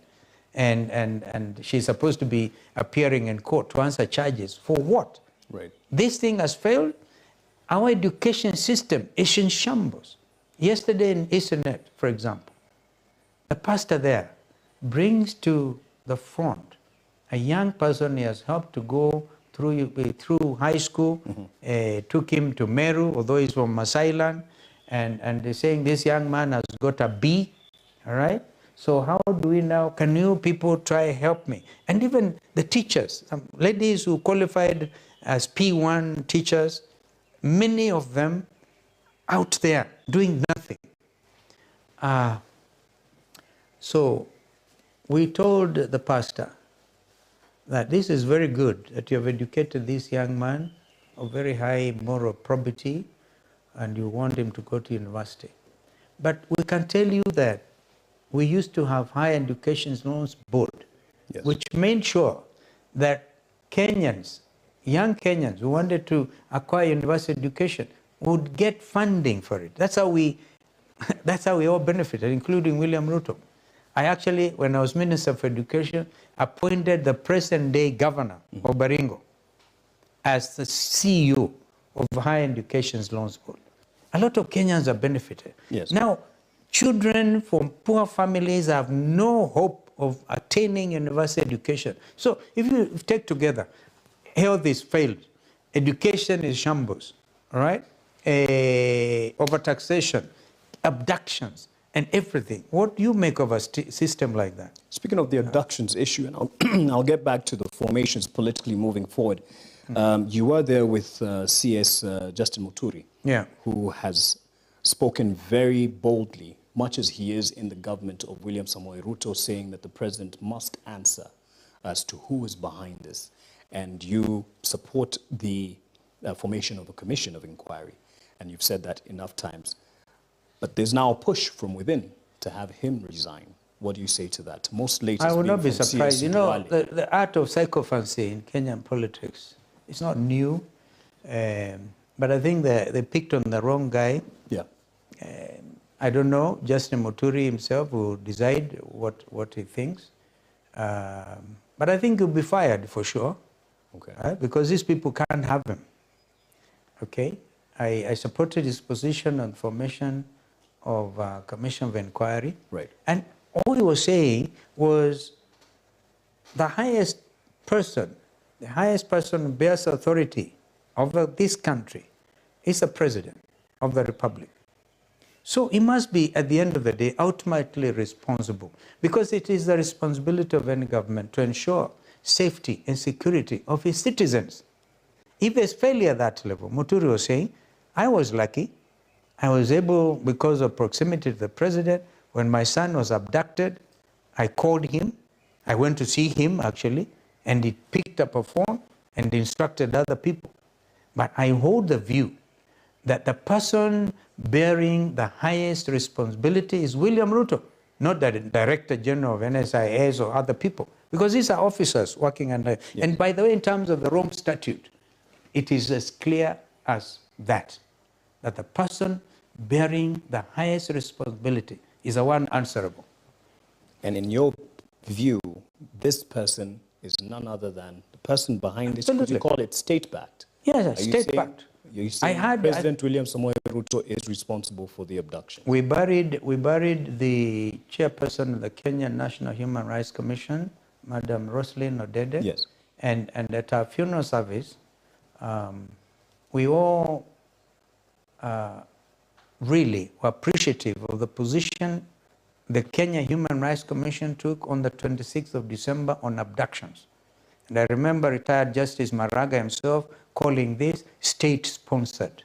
And she's supposed to be appearing in court to answer charges. For what? Right. This thing has failed. Our education system is in shambles. Yesterday in Ethernet, for example, the pastor there brings to the front a young person he has helped to go through high school, took him to Meru, although he's from Masai land, and they're saying this young man has got a B, all right? So how do we now, can you people try help me? And even the teachers, some ladies who qualified as P1 teachers, many of them out there doing nothing. So we told the pastor that this is very good, that you have educated this young man of very high moral probity, and you want him to go to university. But we can tell you that we used to have Higher Education Loans Board, which made sure that Kenyans, young Kenyans who wanted to acquire university education would get funding for it. That's how we all benefited, including William Ruto. I actually, when I was Minister for Education, appointed the present-day governor of Baringo as the CEO of Higher Education Loans Board. A lot of Kenyans have benefited. Yes. Now, children from poor families have no hope of attaining university education. So if you take together, health is failed, education is shambles, all right? Overtaxation, abductions, and everything. What do you make of a system like that? Speaking of the abductions issue, and I'll get back to the formations politically moving forward. You were there with CS Justin Muturi, who has spoken very boldly, much as he is in the government of William Samoei Ruto, saying that the president must answer as to who is behind this. And you support the formation of a commission of inquiry. And you've said that enough times. But there's now a push from within to have him resign. What do you say to that? Most latest I would not be surprised. You know, the art of psychophancy in Kenyan politics is not new. But I think they picked on the wrong guy. Yeah. I don't know. Justin Muturi himself will decide what he thinks. But I think he'll be fired for sure. Okay. Right? Because these people can't have him. Okay. I supported his position on formation of a commission of inquiry. Right. And all he was saying was the highest person who bears authority of this country is the president of the republic. So he must be, at the end of the day, ultimately responsible, because it is the responsibility of any government to ensure safety and security of its citizens. If there's failure at that level, Muturi was saying, I was lucky. I was able, because of proximity to the president, when my son was abducted, I called him. I went to see him, actually, and he picked up a phone and instructed other people. But I hold the view that the person bearing the highest responsibility is William Ruto, not the Director General of NSIS or other people, because these are officers working under. Yes. And by the way, in terms of the Rome Statute, it is as clear as that the person bearing the highest responsibility is the one answerable. And in your view, this person is none other than the person behind this. Could you call it state-backed? Yes, state-backed. You're saying President William Samoei Ruto is responsible for the abduction? We buried the chairperson of the Kenya National Human Rights Commission, Madam Roslyn Odede. Yes. And at our funeral service, we all really were appreciative of the position the Kenya Human Rights Commission took on the 26th of December on abductions. And I remember retired Justice Maraga himself calling this state-sponsored.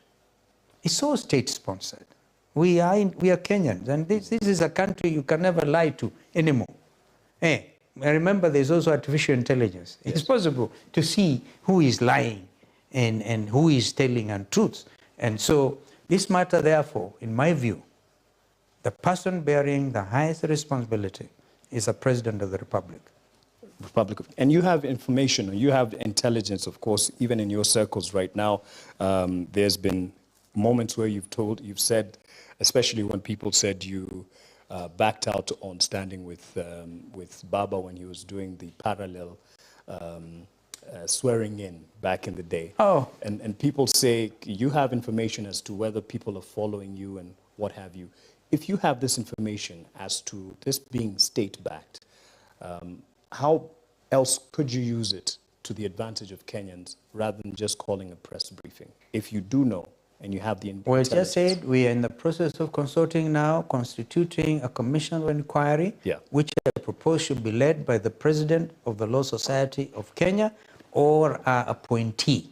It's all state-sponsored. We are Kenyans, and this is a country you can never lie to anymore. I remember there's also artificial intelligence. Yes. It's possible to see who is lying and who is telling untruths. And so this matter, therefore, in my view, the person bearing the highest responsibility is the President of the Republic. And you have information, you have intelligence, of course, even in your circles right now. There's been moments where you've said, especially when people said you backed out on standing with Baba when he was doing the parallel swearing in back in the day. Oh. And people say you have information as to whether people are following you and what have you. If you have this information as to this being state-backed, how else could you use it to the advantage of Kenyans rather than just calling a press briefing? If you do know and you have the intelligence. Well, just said we are in the process of consulting now, constituting a commission of inquiry, which I propose should be led by the President of the Law Society of Kenya or our appointee,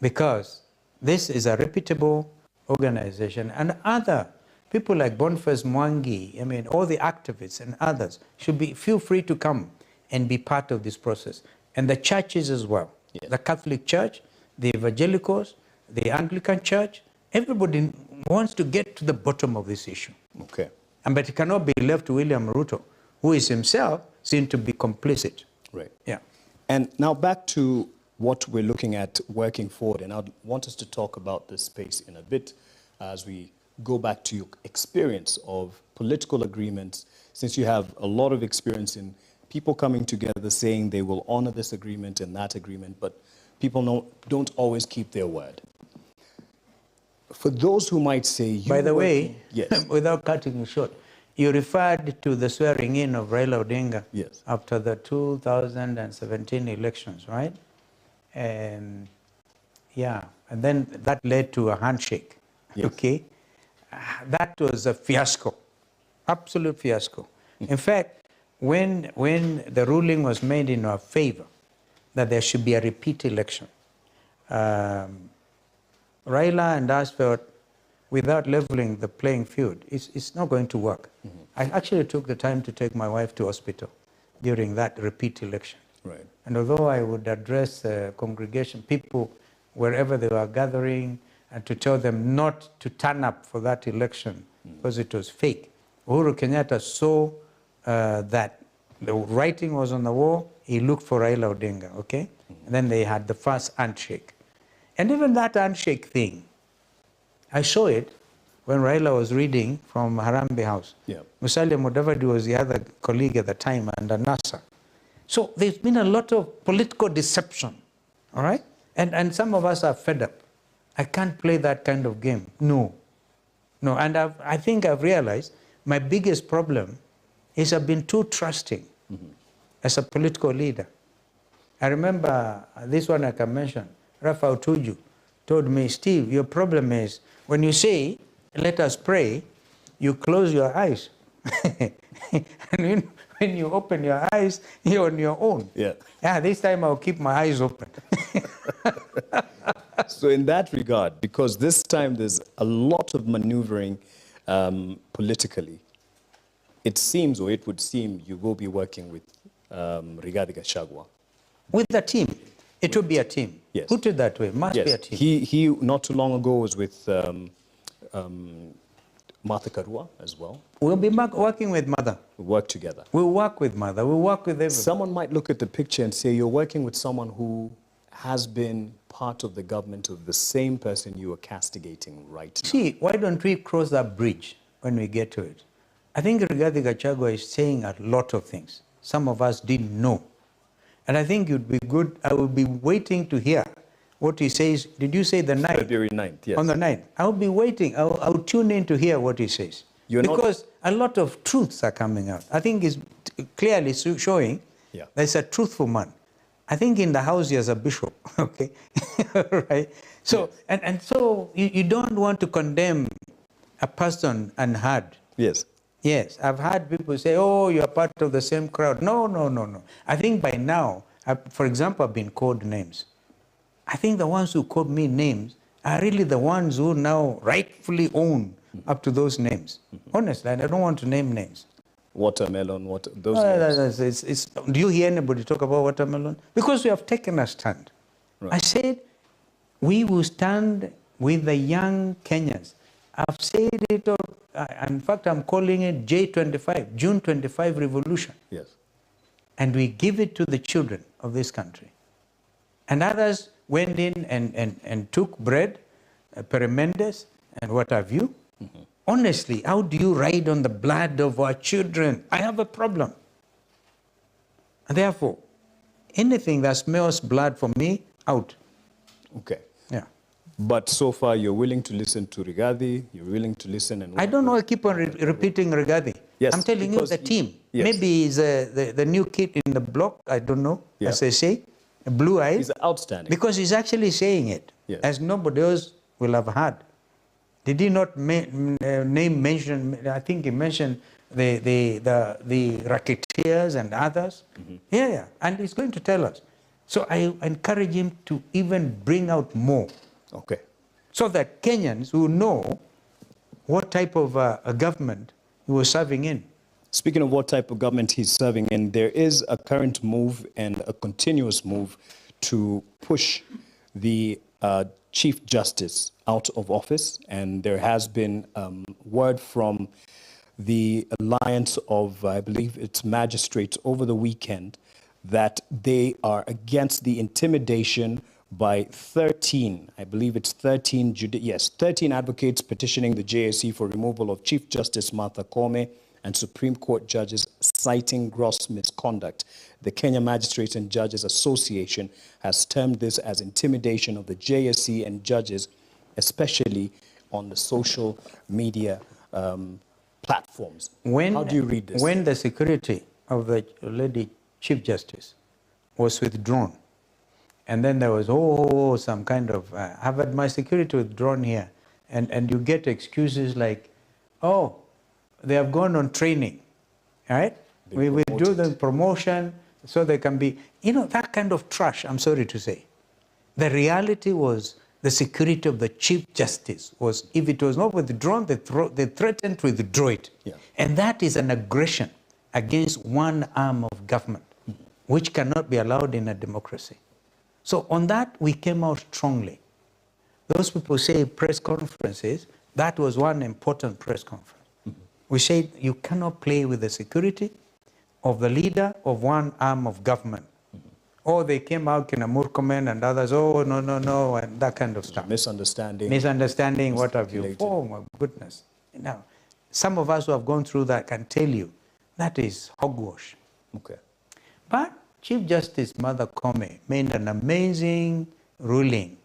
because this is a reputable organization, and other people like Boniface Mwangi, I mean, all the activists and others should feel free to come and be part of this process. And the churches as well. Yes. The Catholic Church, the Evangelicals, the Anglican Church, everybody wants to get to the bottom of this issue. Okay. But it cannot be left to William Ruto, who is himself seen to be complicit. Right. Yeah. And now back to what we're looking at working forward. And I want us to talk about this space in a bit as we go back to your experience of political agreements, since you have a lot of experience in people coming together saying they will honor this agreement and that agreement, but people don't always keep their word. For those who might say... By the way, yes. Without cutting you short, you referred to the swearing in of Raila Odinga yes. after the 2017 elections, right? And then that led to a handshake, yes. Okay? That was a fiasco, absolute fiasco. In fact, when the ruling was made in our favor that there should be a repeat election, Raila and us felt, without leveling the playing field, it's not going to work. Mm-hmm. I actually took the time to take my wife to hospital during that repeat election. Right. And although I would address congregation, people, wherever they were gathering, and to tell them not to turn up for that election because it was fake, Uhuru Kenyatta saw that the writing was on the wall. He looked for Raila Odinga, okay? And then they had the first handshake. And even that handshake thing, I saw it when Raila was reading from Harambee House. Yeah. Musalia Mudavadi was the other colleague at the time under NASA. So there's been a lot of political deception, all right? And some of us are fed up. I can't play that kind of game. No. And I think I've realized my biggest problem is I've been too trusting as a political leader. I remember this one I can mention, Raphael Tuju, told me, Steve, your problem is when you say, let us pray, you close your eyes. And when you open your eyes, you're on your own. Yeah. Yeah, this time I'll keep my eyes open. So in that regard, because this time there's a lot of maneuvering politically, it seems, or it would seem, you will be working with Rigathi Gachagua. With the team. It will be a team. Yes. Put it that way. Must be a team. He not too long ago was with Martha Karua as well. We'll be working with Mother. We work together. We'll work with Mother. We'll work with everyone. Someone might look at the picture and say you're working with someone who has been part of the government of the same person you are castigating right now. See, why don't we cross that bridge when we get to it? I think Rigathi Gachagua is saying a lot of things some of us didn't know. And I think it would be good, I will be waiting to hear what he says. Did you say the 9th? February 9th, yes. On the 9th. I'll be waiting. I'll tune in to hear what he says. Because a lot of truths are coming out. I think it's clearly showing that he's a truthful man. I think in the house he has a bishop, okay? Right? So, yes. and so you don't want to condemn a person unheard. Yes. Yes, I've heard people say, oh, you're part of the same crowd. No, no, no, no. I think by now, for example, I've been called names. I think the ones who called me names are really the ones who now rightfully own up to those names. Honestly, I don't want to name names. Watermelon, those names. Do you hear anybody talk about watermelon? Because we have taken a stand. Right. I said, we will stand with the young Kenyans. I've said it, in fact, I'm calling it J25, June 25 revolution. Yes. And we give it to the children of this country. And others went in and took bread, perimendes, and what have you. Mm-hmm. Honestly, how do you ride on the blood of our children? I have a problem. And therefore, anything that smells blood for me, out. Okay. Yeah. But so far, you're willing to listen to Rigathi, you're willing to listen and... I don't know, I keep on repeating Rigathi. Yes, I'm telling you, the team. Yes. Maybe he's the new kid in the block, I don't know, as they say, blue eyes. He's outstanding. Because he's actually saying it, as nobody else will have heard. Did he not mention, I think he mentioned the racketeers and others? Mm-hmm. Yeah, and he's going to tell us. So I encourage him to even bring out more. Okay. So that Kenyans will know what type of a government he was serving in. Speaking of what type of government he's serving in, there is a current move and a continuous move to push the Chief Justice out of office. And there has been word from the Alliance of, I believe it's magistrates over the weekend, that they are against the intimidation by 13, I believe it's 13, 13 advocates petitioning the JSC for removal of Chief Justice Martha Koome and Supreme Court judges citing gross misconduct. The Kenya Magistrates and Judges Association has termed this as intimidation of the JSC and judges, especially on the social media platforms. How do you read this? When the security of the lady Chief Justice was withdrawn, and then there was, some kind of, I've had my security withdrawn here. And you get excuses like, they have gone on training, right? We do the promotion so they can be, that kind of trash, I'm sorry to say. The reality was the security of the Chief Justice was, if it was not withdrawn, they threatened to withdraw it. Yeah. And that is an aggression against one arm of government, which cannot be allowed in a democracy. So on that, we came out strongly. Those people say press conferences, that was one important press conference. Mm-hmm. We said you cannot play with the security of the leader of one arm of government. Mm-hmm. Or they came out in a Murkomen and others, no, and that kind of stuff. Misunderstanding, what have you. Oh my goodness. Now, some of us who have gone through that can tell you that is hogwash. Okay. But Chief Justice Martha Koome made an amazing ruling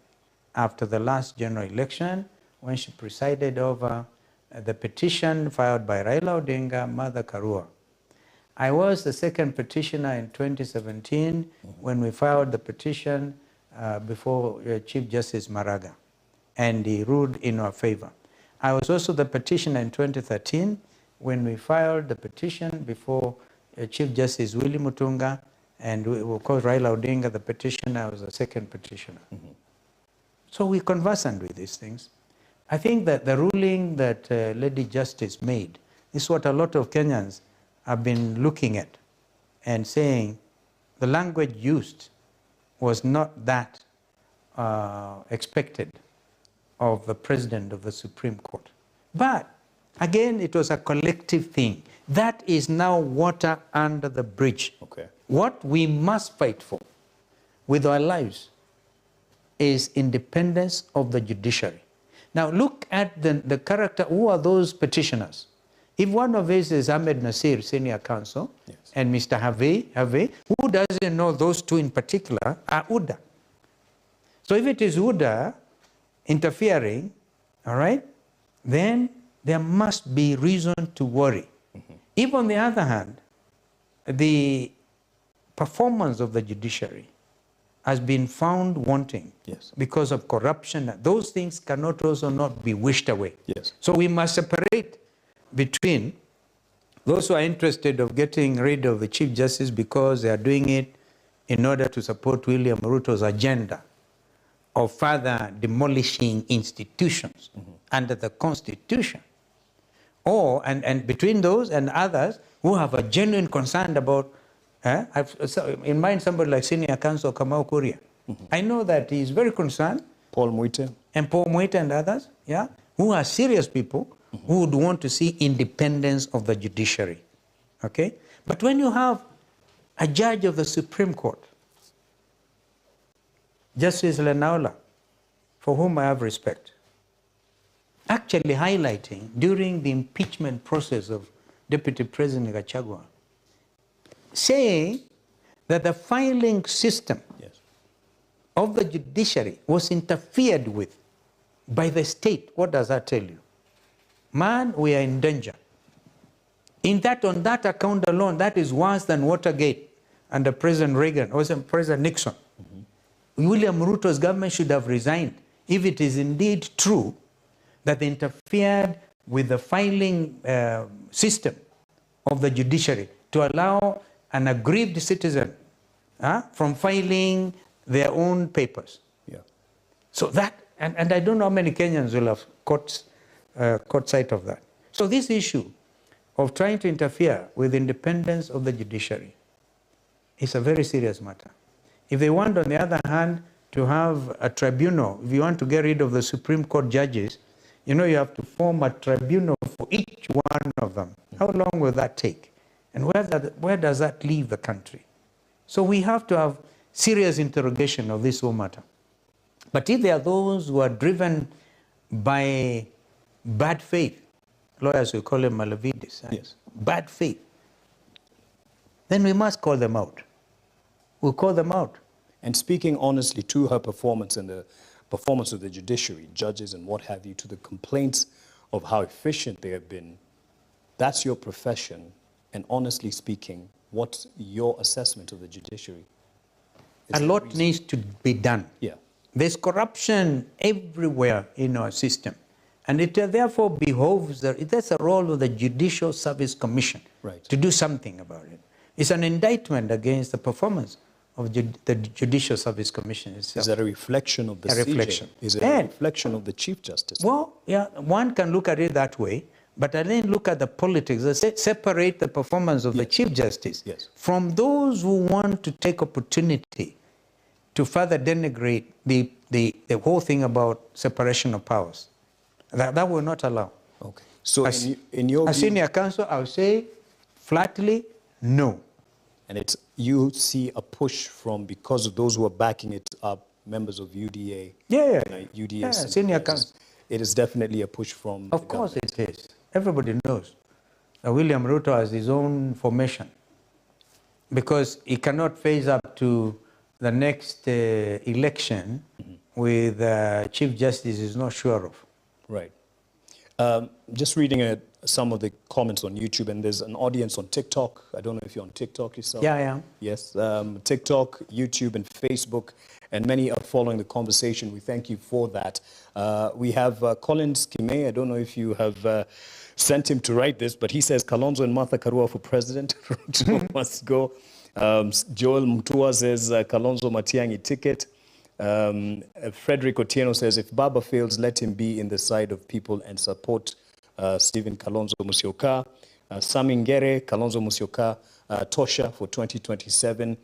after the last general election when she presided over the petition filed by Raila Odinga, Martha Karua. I was the second petitioner in 2017 when we filed the petition before Chief Justice Maraga. and he ruled in our favor. I was also the petitioner in 2013 when we filed the petition before Chief Justice Willie Mutunga, and we were called Raila Odinga, the petitioner. I was the second petitioner. So we're conversant with these things. I think that the ruling that Lady Justice made is what a lot of Kenyans have been looking at and saying the language used was not that expected of the President of the Supreme Court. But again, it was a collective thing. That is now water under the bridge. Okay. What we must fight for with our lives is independence of the judiciary. Now look at the character. Who are those petitioners? If one of these is Ahmed Nasir, senior counsel, yes, and Mr. Have, who doesn't know those two in particular are UDA. So if it is UDA interfering, all right, then there must be reason to worry. If on the other hand, the performance of the judiciary has been found wanting, yes, because of corruption, those things cannot also not be wished away. Yes. So we must separate between those who are interested of getting rid of the Chief Justice because they are doing it in order to support William Ruto's agenda of further demolishing institutions under the Constitution, or and between those and others who have a genuine concern about. I've in mind somebody like Senior Counsel Kamau Kuria. I know that he is very concerned. Paul Muite and others, yeah, who are serious people who would want to see independence of the judiciary. Okay? But when you have a judge of the Supreme Court, Justice Lenaola, for whom I have respect, actually highlighting during the impeachment process of Deputy President Gachagua, saying that the filing system, yes, of the judiciary was interfered with by the state. What does that tell you? Man, we are in danger. On that account alone, that is worse than Watergate under President Reagan or President Nixon. William Ruto's government should have resigned if it is indeed true that they interfered with the filing system of the judiciary to allow an aggrieved citizen from filing their own papers. Yeah. So that, and I don't know how many Kenyans will have caught sight of that. So this issue of trying to interfere with the independence of the judiciary is a very serious matter. If they want, on the other hand, to have a tribunal, if you want to get rid of the Supreme Court judges, you know you have to form a tribunal for each one of them. How long will that take? And where does that leave the country? So we have to have serious interrogation of this whole matter. But if there are those who are driven by bad faith, lawyers will call them malavidis, yes, bad faith, then we must call them out. We'll call them out. And speaking honestly to her performance and the performance of the judiciary, judges and what have you, to the complaints of how efficient they have been, that's your profession. And honestly speaking, what's your assessment of the judiciary? A lot needs to be done. Yeah. There's corruption everywhere in our system. And it therefore behoves, that's a role of the Judicial Service Commission, right, to do something about it. It's an indictment against the performance of the Judicial Service Commission itself. Is that a reflection of the CJ? Reflection. Is it a reflection of the Chief Justice? Well, yeah, one can look at it that way, but I then look at the politics, separate the performance of the Chief Justice from those who want to take opportunity to further denigrate the whole thing about separation of powers. That will not allow. Okay. So in your as senior counsel, I would say flatly, no. And you see a push from, because of those who are backing it up, members of UDA. UDA. Senior counsel. It is definitely a push from. Of course it is. Everybody knows that William Ruto has his own formation because he cannot phase up to the next election with Chief Justice he's not sure of. Right. Just reading some of the comments on YouTube, and there's an audience on TikTok. I don't know if you're on TikTok yourself. Yeah, I am. Yes, TikTok, YouTube, and Facebook, and many are following the conversation. We thank you for that. We have Collins Kime. I don't know if you have sent him to write this, but he says, Kalonzo and Martha Karua for president. Ruto must go. Joel Mutua says, Kalonzo Matiang'i ticket. Frederick Otieno says, if Baba fails, let him be in the side of people and support Stephen Kalonzo Musyoka. Sami Ngere, Kalonzo Musyoka, Tosha for 2027.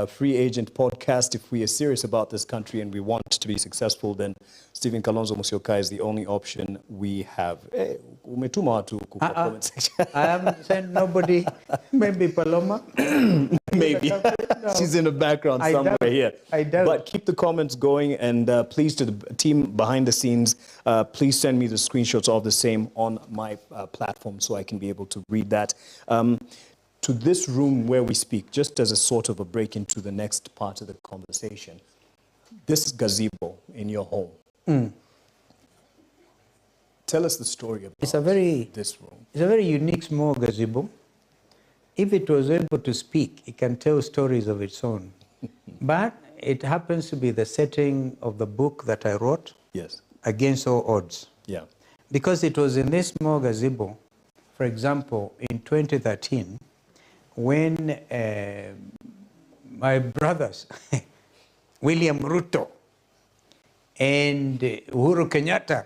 Free Agent Podcast, if we are serious about this country and we want to be successful, then Stephen Kalonzo Musyoka is the only option we have. Hey, umetuma watu kwa comment section. I haven't sent nobody. Maybe Paloma. Maybe. No. She's in the background somewhere here. I doubt. But keep the comments going, and please, to the team behind the scenes, please send me the screenshots of the same on my platform so I can be able to read that. To this room where we speak, just as a sort of a break into the next part of the conversation, this gazebo in your home. Tell us the story about this room. It's a very unique small gazebo. If it was able to speak, it can tell stories of its own. But it happens to be the setting of the book that I wrote, Yes. Against All Odds. Yeah. Because it was in this small gazebo, for example, in 2013, when my brothers, William Ruto and Uhuru Kenyatta,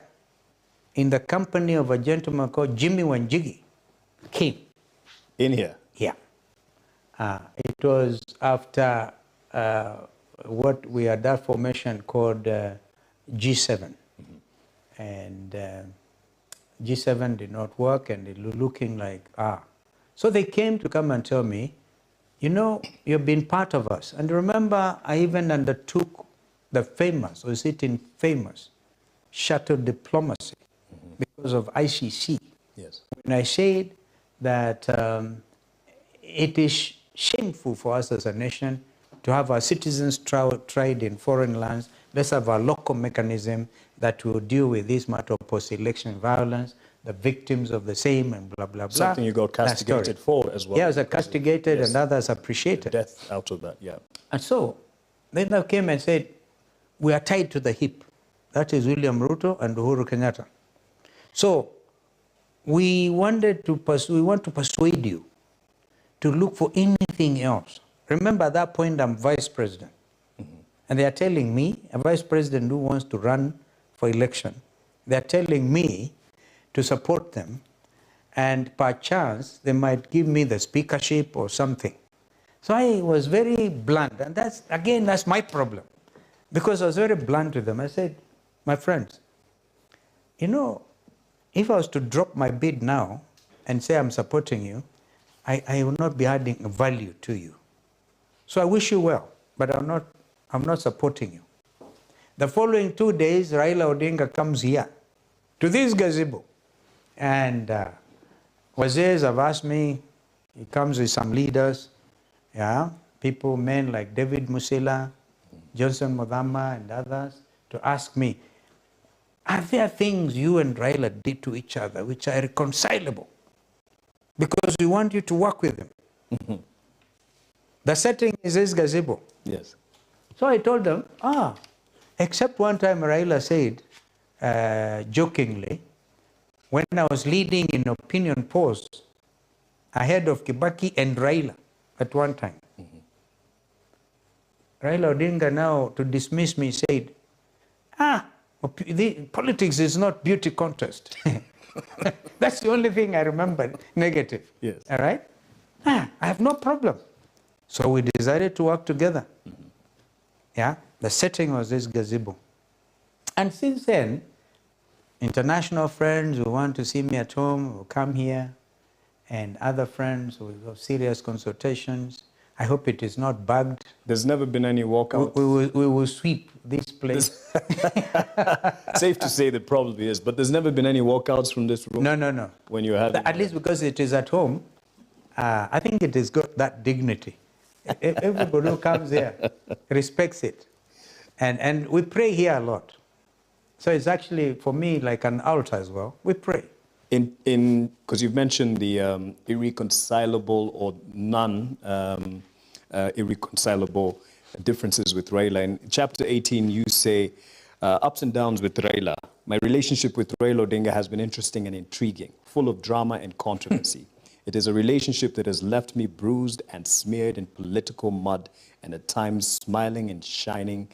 in the company of a gentleman called Jimmy Wanjigi, came. In here? Yeah. It was after what we had that formation called G7. And G7 did not work, and it was looking like, So they came to come and tell me, you know, you've been part of us. And remember, I even undertook the famous, or is it in famous, shuttle diplomacy because of ICC. Yes. When I said that it is shameful for us as a nation to have our citizens tried in foreign lands. Let's have a local mechanism that will deal with this matter of post-election violence, the victims of the same, and blah, blah, blah. Something you got castigated for as well. Yeah, it was castigated, yes, and others appreciated. Death out of that, yeah. And so they now came and said, we are tied to the hip. That is William Ruto and Uhuru Kenyatta. So we want to persuade you to look for anything else. Remember, at that point, I'm vice president. And they are telling me, a vice president who wants to run for election, they are telling me to support them, and perchance they might give me the speakership or something. So I was very blunt, and that's my problem. Because I was very blunt with them. I said, my friends, you know, if I was to drop my bid now and say I'm supporting you, I will not be adding value to you. So I wish you well, but I'm not supporting you. The following 2 days, Raila Odinga comes here to this gazebo. And Wazirs have asked me, he comes with some leaders, yeah, people, men like David Musila, Johnson Modama, and others, to ask me, are there things you and Raila did to each other which are irreconcilable? Because we want you to work with them. The setting is this gazebo. Yes. So I told them, except one time Raila said, jokingly, when I was leading in opinion polls ahead of Kibaki and Raila at one time. Raila Odinga now, to dismiss me, said, politics is not beauty contest. That's the only thing I remember negative. Yes. All right? I have no problem. So we decided to work together. Yeah? The setting was this gazebo. And since then, international friends who want to see me at home will come here, and other friends who have serious consultations. I hope it is not bugged. There's never been any walkout. We will sweep this place. Safe to say that probably is, but there's never been any walkouts from this room? No. When you had at least because it is at home, I think it has got that dignity. Everybody who comes here respects it. And we pray here a lot. So it's actually, for me, like an altar as well. We pray. Because you've mentioned the irreconcilable or irreconcilable differences with Raila. In chapter 18, you say, ups and downs with Raila. My relationship with Raila Odinga has been interesting and intriguing, full of drama and controversy. It is a relationship that has left me bruised and smeared in political mud and at times smiling and shining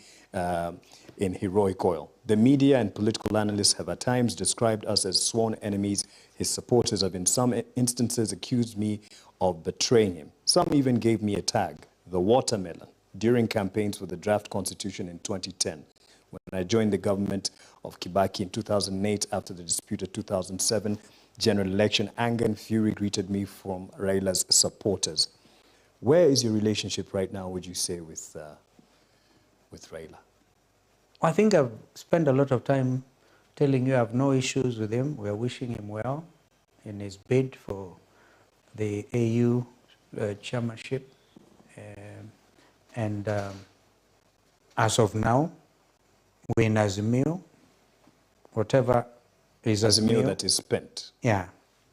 in heroic oil. The media and political analysts have at times described us as sworn enemies. His supporters have in some instances accused me of betraying him. Some even gave me a tag, the watermelon, during campaigns for the draft constitution in 2010. When I joined the government of Kibaki in 2008 after the disputed 2007 general election, anger and fury greeted me from Raila's supporters. Where is your relationship right now, would you say, with Raila? I think I've spent a lot of time telling you I have no issues with him. We are wishing him well in his bid for the AU chairmanship. As of now, we're in Azimio, whatever is Azimio. That is spent. Yeah,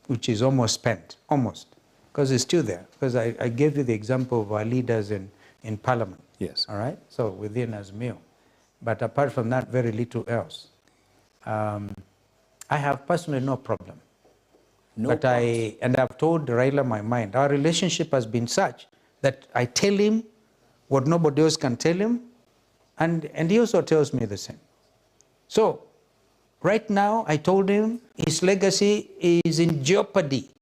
which is almost spent, almost, because it's still there. Because I gave you the example of our leaders in Parliament. Yes. All right, so within Azimio. But apart from that, very little else. I have personally no problem. I've told Raila my mind. Our relationship has been such that I tell him what nobody else can tell him, and he also tells me the same. So, right now, I told him his legacy is in jeopardy.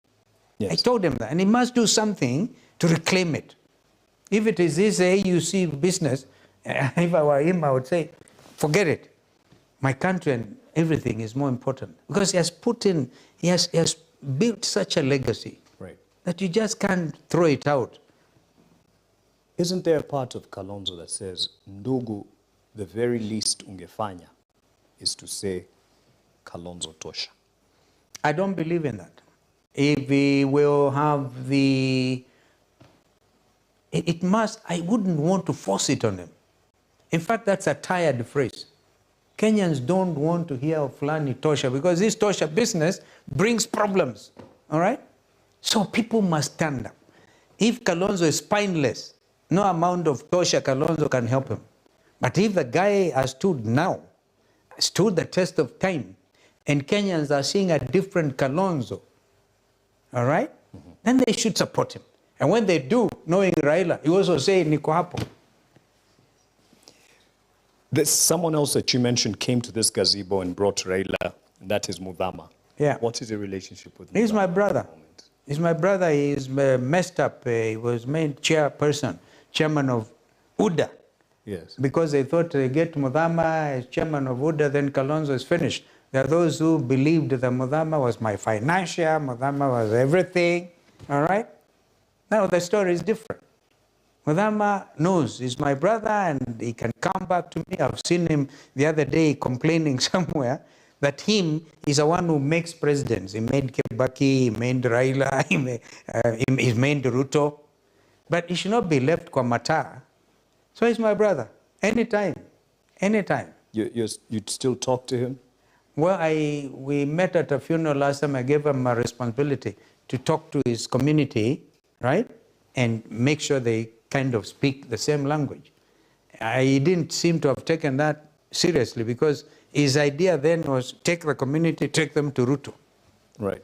Yes. I told him that, and he must do something to reclaim it. If it is his AUC business, if I were him, I would say, forget it. My country and everything is more important. Because he has he has built such a legacy, right, that you just can't throw it out. Isn't there a part of Kalonzo that says, Ndugu, the very least ungefanya is to say, Kalonzo tosha? I don't believe in that. If we will have I wouldn't want to force it on him. In fact, that's a tired phrase. Kenyans don't want to hear of Fulani tosha because this tosha business brings problems, all right? So people must stand up. If Kalonzo is spineless, no amount of tosha Kalonzo can help him. But if the guy has stood the test of time, and Kenyans are seeing a different Kalonzo, all right? Mm-hmm. Then they should support him. And when they do, knowing Raila, he also say, niko hapo. There's someone else that you mentioned came to this gazebo and brought Raila, and that is Mudhama. Yeah. What is your relationship with Mudhama? He's my brother. He's my brother. He's messed up. He was made chairman of UDA. Yes. Because they thought they get Mudhama as chairman of UDA, then Kalonzo is finished. There are those who believed that Mudhama was my financier, Mudhama was everything, all right? Now the story is different. Mudhama knows he's my brother and he can come back to me. I've seen him the other day complaining somewhere that he's the one who makes presidents. He made Kibaki, he made Raila, he made Ruto. But he should not be left kwa mataa. So he's my brother. Anytime. You'd still talk to him? Well, we met at a funeral last time. I gave him a responsibility to talk to his community, right? And make sure they kind of speak the same language. I didn't seem to have taken that seriously because his idea then was take the community, take them to Ruto. Right.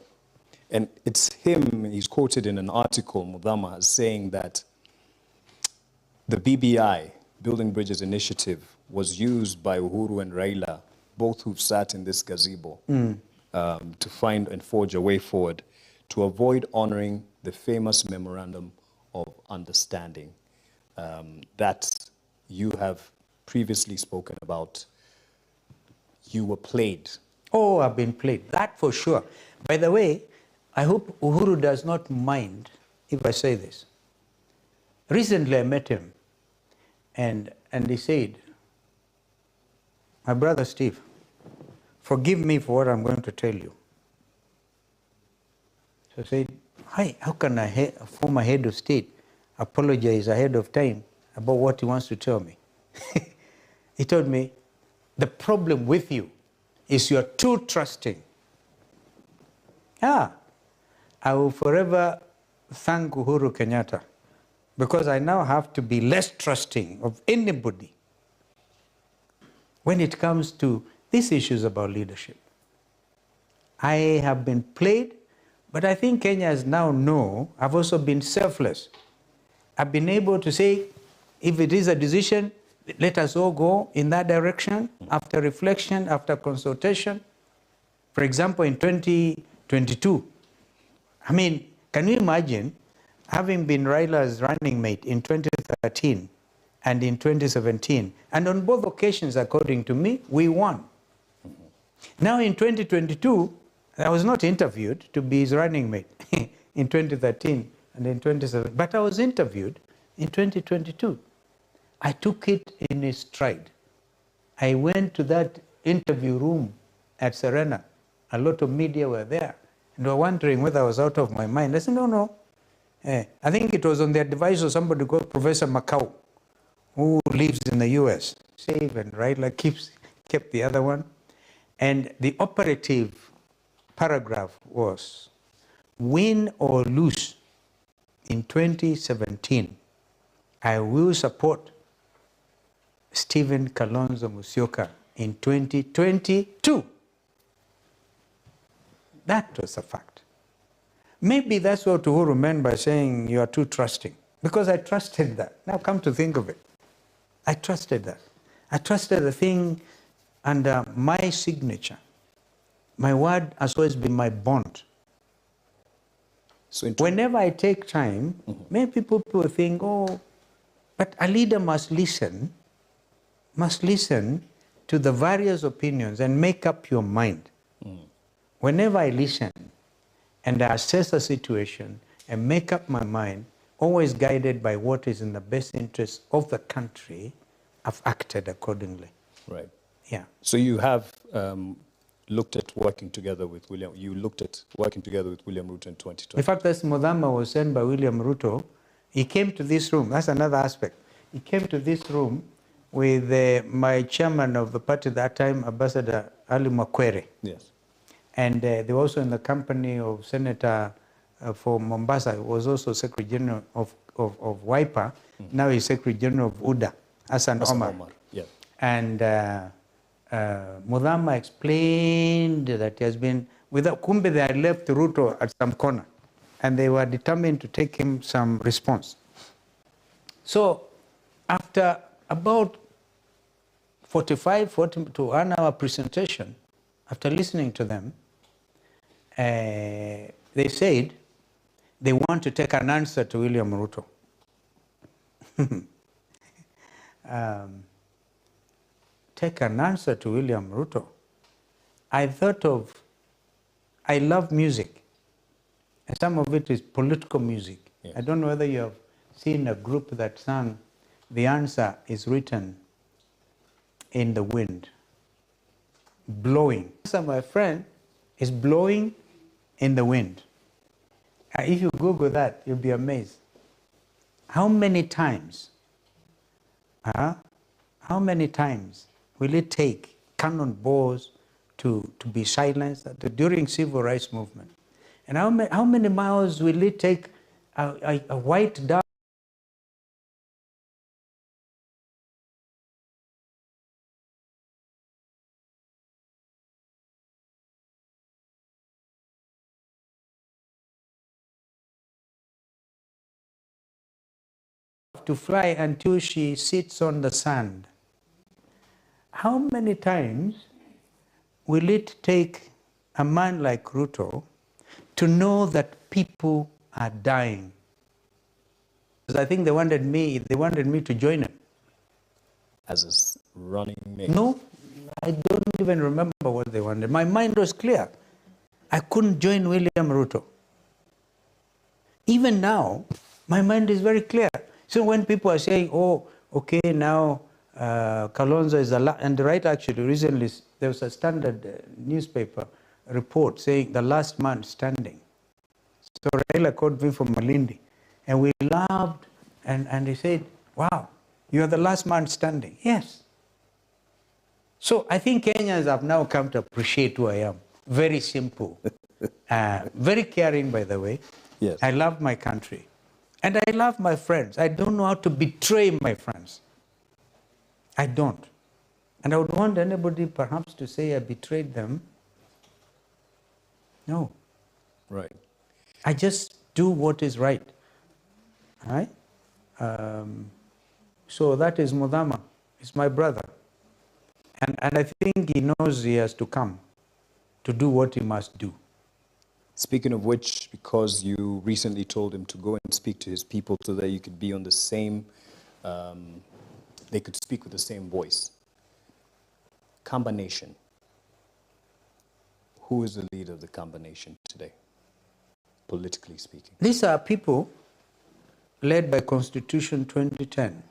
And it's him, he's quoted in an article, Mudhama, as saying that the BBI, Building Bridges Initiative, was used by Uhuru and Raila, both who've sat in this gazebo, to find and forge a way forward to avoid honoring the famous Memorandum of Understanding that you have previously spoken about. You were played. Oh, I've been played. That for sure. By the way, I hope Uhuru does not mind if I say this. Recently I met him and he said, my brother Steve, forgive me for what I'm going to tell you. So I said, hi, how can a former head of state apologize ahead of time about what he wants to tell me? He told me, the problem with you is you're too trusting. Yeah, I will forever thank Uhuru Kenyatta because I now have to be less trusting of anybody when it comes to these issues about leadership. I have been played, but I think Kenyans now know I've also been selfless. I've been able to say, if it is a decision, let us all go in that direction after reflection, after consultation. For example, in 2022, I mean, can you imagine having been Raila's running mate in 2013 and in 2017? And on both occasions, according to me, we won. Now in 2022, I was not interviewed to be his running mate in 2013 and in 2017, but I was interviewed in 2022. I took it in a stride. I went to that interview room at Serena. A lot of media were there and were wondering whether I was out of my mind. I said, no. I think it was on the advice of somebody called Professor Macau, who lives in the US. Save and Raila kept the other one. And the operative paragraph was, win or lose in 2017, I will support Stephen Kalonzo Musyoka in 2022. That was a fact. Maybe that's what Uhuru meant by saying you are too trusting, because I trusted that. Now come to think of it, I trusted that. I trusted the thing under my signature. My word has always been my bond. So whenever I take time, many people think, oh, but a leader must listen to the various opinions and make up your mind. Whenever I listen and I assess the situation and make up my mind, always guided by what is in the best interest of the country, I've acted accordingly. Right. Yeah. So you have looked at working together with William. You looked at working together with William Ruto in 2020. In fact, as Mudhama was sent by William Ruto, he came to this room. That's another aspect. He came to this room with my chairman of the party at that time, Ambassador Ali Makwere. Yes. And they were also in the company of Senator for Mombasa, who was also Secretary General of WIPA. Now he's Secretary General of UDA, Hassan Omar. Yeah. And Mudhama explained that he has been, without Kumbe, they had left Ruto at some corner, and they were determined to take him some response. So after about 40 to 1 hour presentation, after listening to them, they said they want to take an answer to William Ruto. Take an answer to William Ruto. I thought of, I love music, and some of it is political music. Yes. I don't know whether you have seen a group that sang, the answer is written in the wind, blowing. So my friend is blowing in the wind. If you Google that, you'll be amazed. How many times will it take cannonballs to be silenced during civil rights movement? And how many miles will it take a white dove to fly until she sits on the sand? How many times will it take a man like Ruto to know that people are dying? Because I think they wanted me to join them. As a running mate? No, I don't even remember what they wanted. My mind was clear. I couldn't join William Ruto. Even now, my mind is very clear. So when people are saying, oh, okay, now Kalonzo is and right, actually, recently there was a Standard newspaper report saying the last man standing. So Raila called me from Malindi, and we laughed, and he said, wow, you are the last man standing. Yes. So I think Kenyans have now come to appreciate who I am. Very simple. Very caring, by the way. Yes. I love my country. And I love my friends. I don't know how to betray my friends. I don't. And I would want anybody perhaps to say I betrayed them. No. Right. I just do what is right. Right? So that is Mudama. He's my brother. And I think he knows he has to come to do what he must do. Speaking of which, because you recently told him to go and speak to his people so that you could be on the same, they could speak with the same voice. Kamba Nation. Who is the leader of the Kamba Nation today, politically speaking? These are people led by Constitution 2010.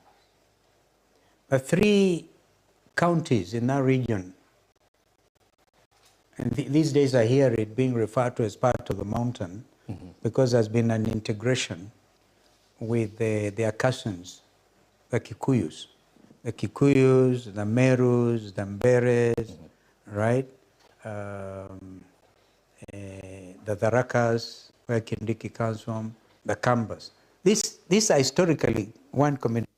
The 3 counties in our region, and these days I hear it being referred to as part of the mountain, because there's been an integration with their cousins, the Kikuyus. The Kikuyus, the Merus, the Mberes, right? The Tharakas, where Kindiki comes from, the Kambas. These are historically one community.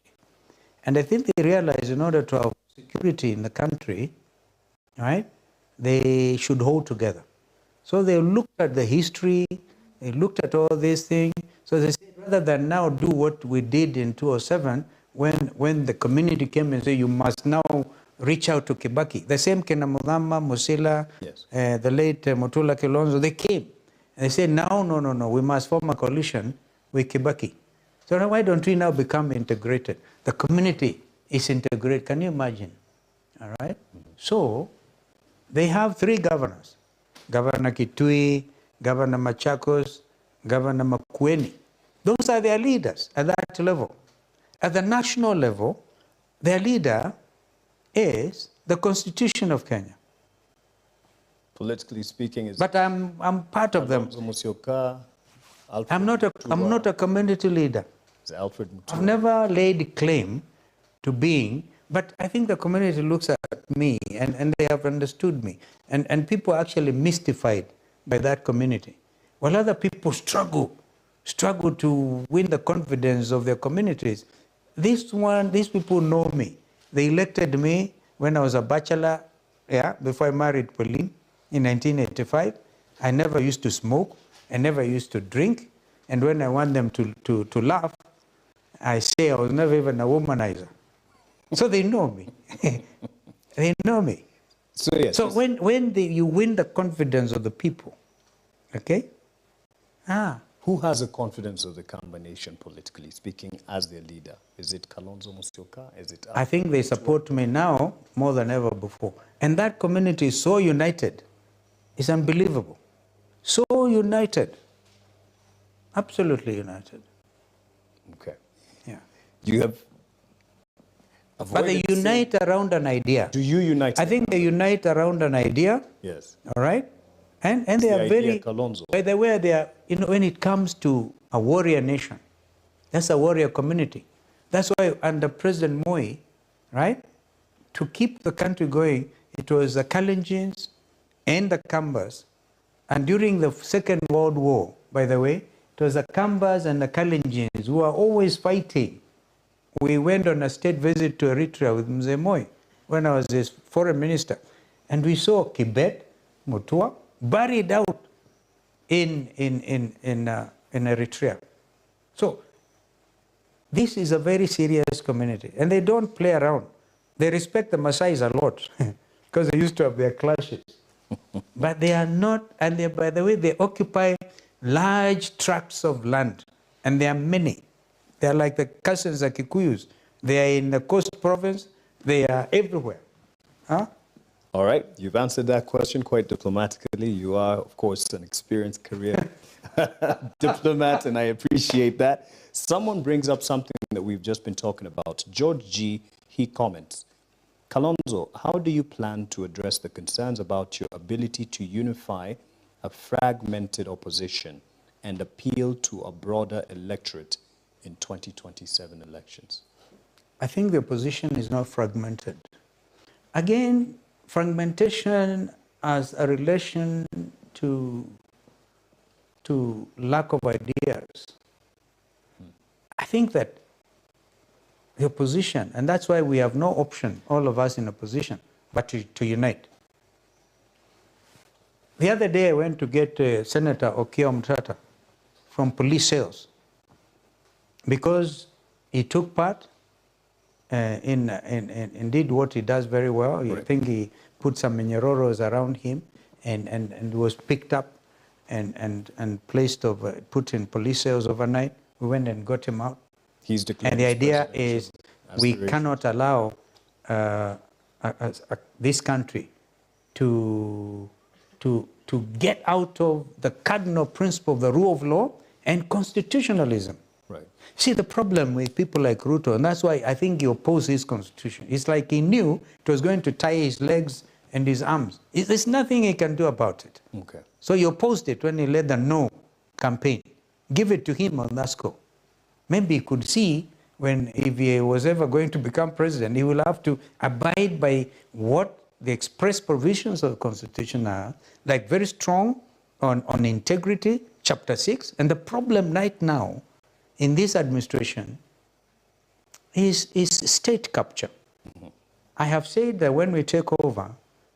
And I think they realize in order to have security in the country, right, they should hold together. So they looked at the history, they looked at all these things. So they said, rather than now do what we did in 2007, when the community came and said, you must now reach out to Kibaki. The same Kenamudama, Musila, Yes. The late Mutula Kilonzo, they came. And they said, no, we must form a coalition with Kibaki. So now why don't we now become integrated? The community is integrated. Can you imagine? All right? So they have 3 governors. Governor Kitui, Governor Machakos, Governor Makueni. Those are their leaders at that level. At the national level, their leader is the Constitution of Kenya. Politically speaking, is But I'm part of them. Musyoka, Alfred I'm not a community leader. Is Alfred Mutua. I've never laid claim to being, but I think the community looks at me and they have understood me. And people are actually mystified by that community. While other people struggle to win the confidence of their communities. These people know me. They elected me when I was a bachelor, before I married Pauline in 1985. I never used to smoke. I never used to drink. And when I want them to laugh, I say I was never even a womanizer. So they know me. They know me. So, yes. So when you win the confidence of the people, okay? Who has the confidence of the Kamba Nation, politically speaking, as their leader? Is it Kalonzo Musyoka? Is it? I think they support me now more than ever before. And that community is so united. It's unbelievable. So united. Absolutely united. Okay. Yeah. You have But they unite around an idea. Do you unite? I think they unite around an idea. Yes. All right? And they are very, Kalonzo. by the way, they are, when it comes to a warrior nation, that's a warrior community. That's why under President Moi, right, to keep the country going, it was the Kalenjins and the Kambas. And during the Second World War, by the way, it was the Kambas and the Kalenjins who were always fighting. We went on a state visit to Eritrea with Mzee Moi when I was his foreign minister. And we saw Kibet, Mutua, buried out in Eritrea. So this is a very serious community. And they don't play around. They respect the Masais a lot because they used to have their clashes. But they are not, and they, by the way, they occupy large tracts of land. And there are many. They are like the cousins of Kikuyus. They are in the coast province. They are everywhere. Huh? All right. You've answered that question quite diplomatically. You are, of course, an experienced career diplomat, and I appreciate that. Someone brings up something that we've just been talking about. George G., he comments, Kalonzo, how do you plan to address the concerns about your ability to unify a fragmented opposition and appeal to a broader electorate in 2027 elections? I think the opposition is not fragmented. Again, fragmentation as a relation to to lack of ideas, I think that the opposition, and that's why we have no option, all of us in opposition, but to unite. The other day I went to get Senator Okiya Mtata from police sales because he took part in did what he does very well. I think he put some minyaroros around him and was picked up and placed put in police cells overnight. We went and got him out. He's declared. And the idea is we cannot allow this country to get out of the cardinal principle of the rule of law and constitutionalism. Right. See, the problem with people like Ruto, and that's why I think he opposed his constitution, it's like he knew it was going to tie his legs and his arms. There's nothing he can do about it. Okay. So he opposed it when he led the no campaign. Give it to him on that score. Maybe he could see if he was ever going to become president, he will have to abide by what the express provisions of the Constitution are, like very strong on integrity, Chapter 6. And the problem right now in this administration is state capture. I have said that when we take over,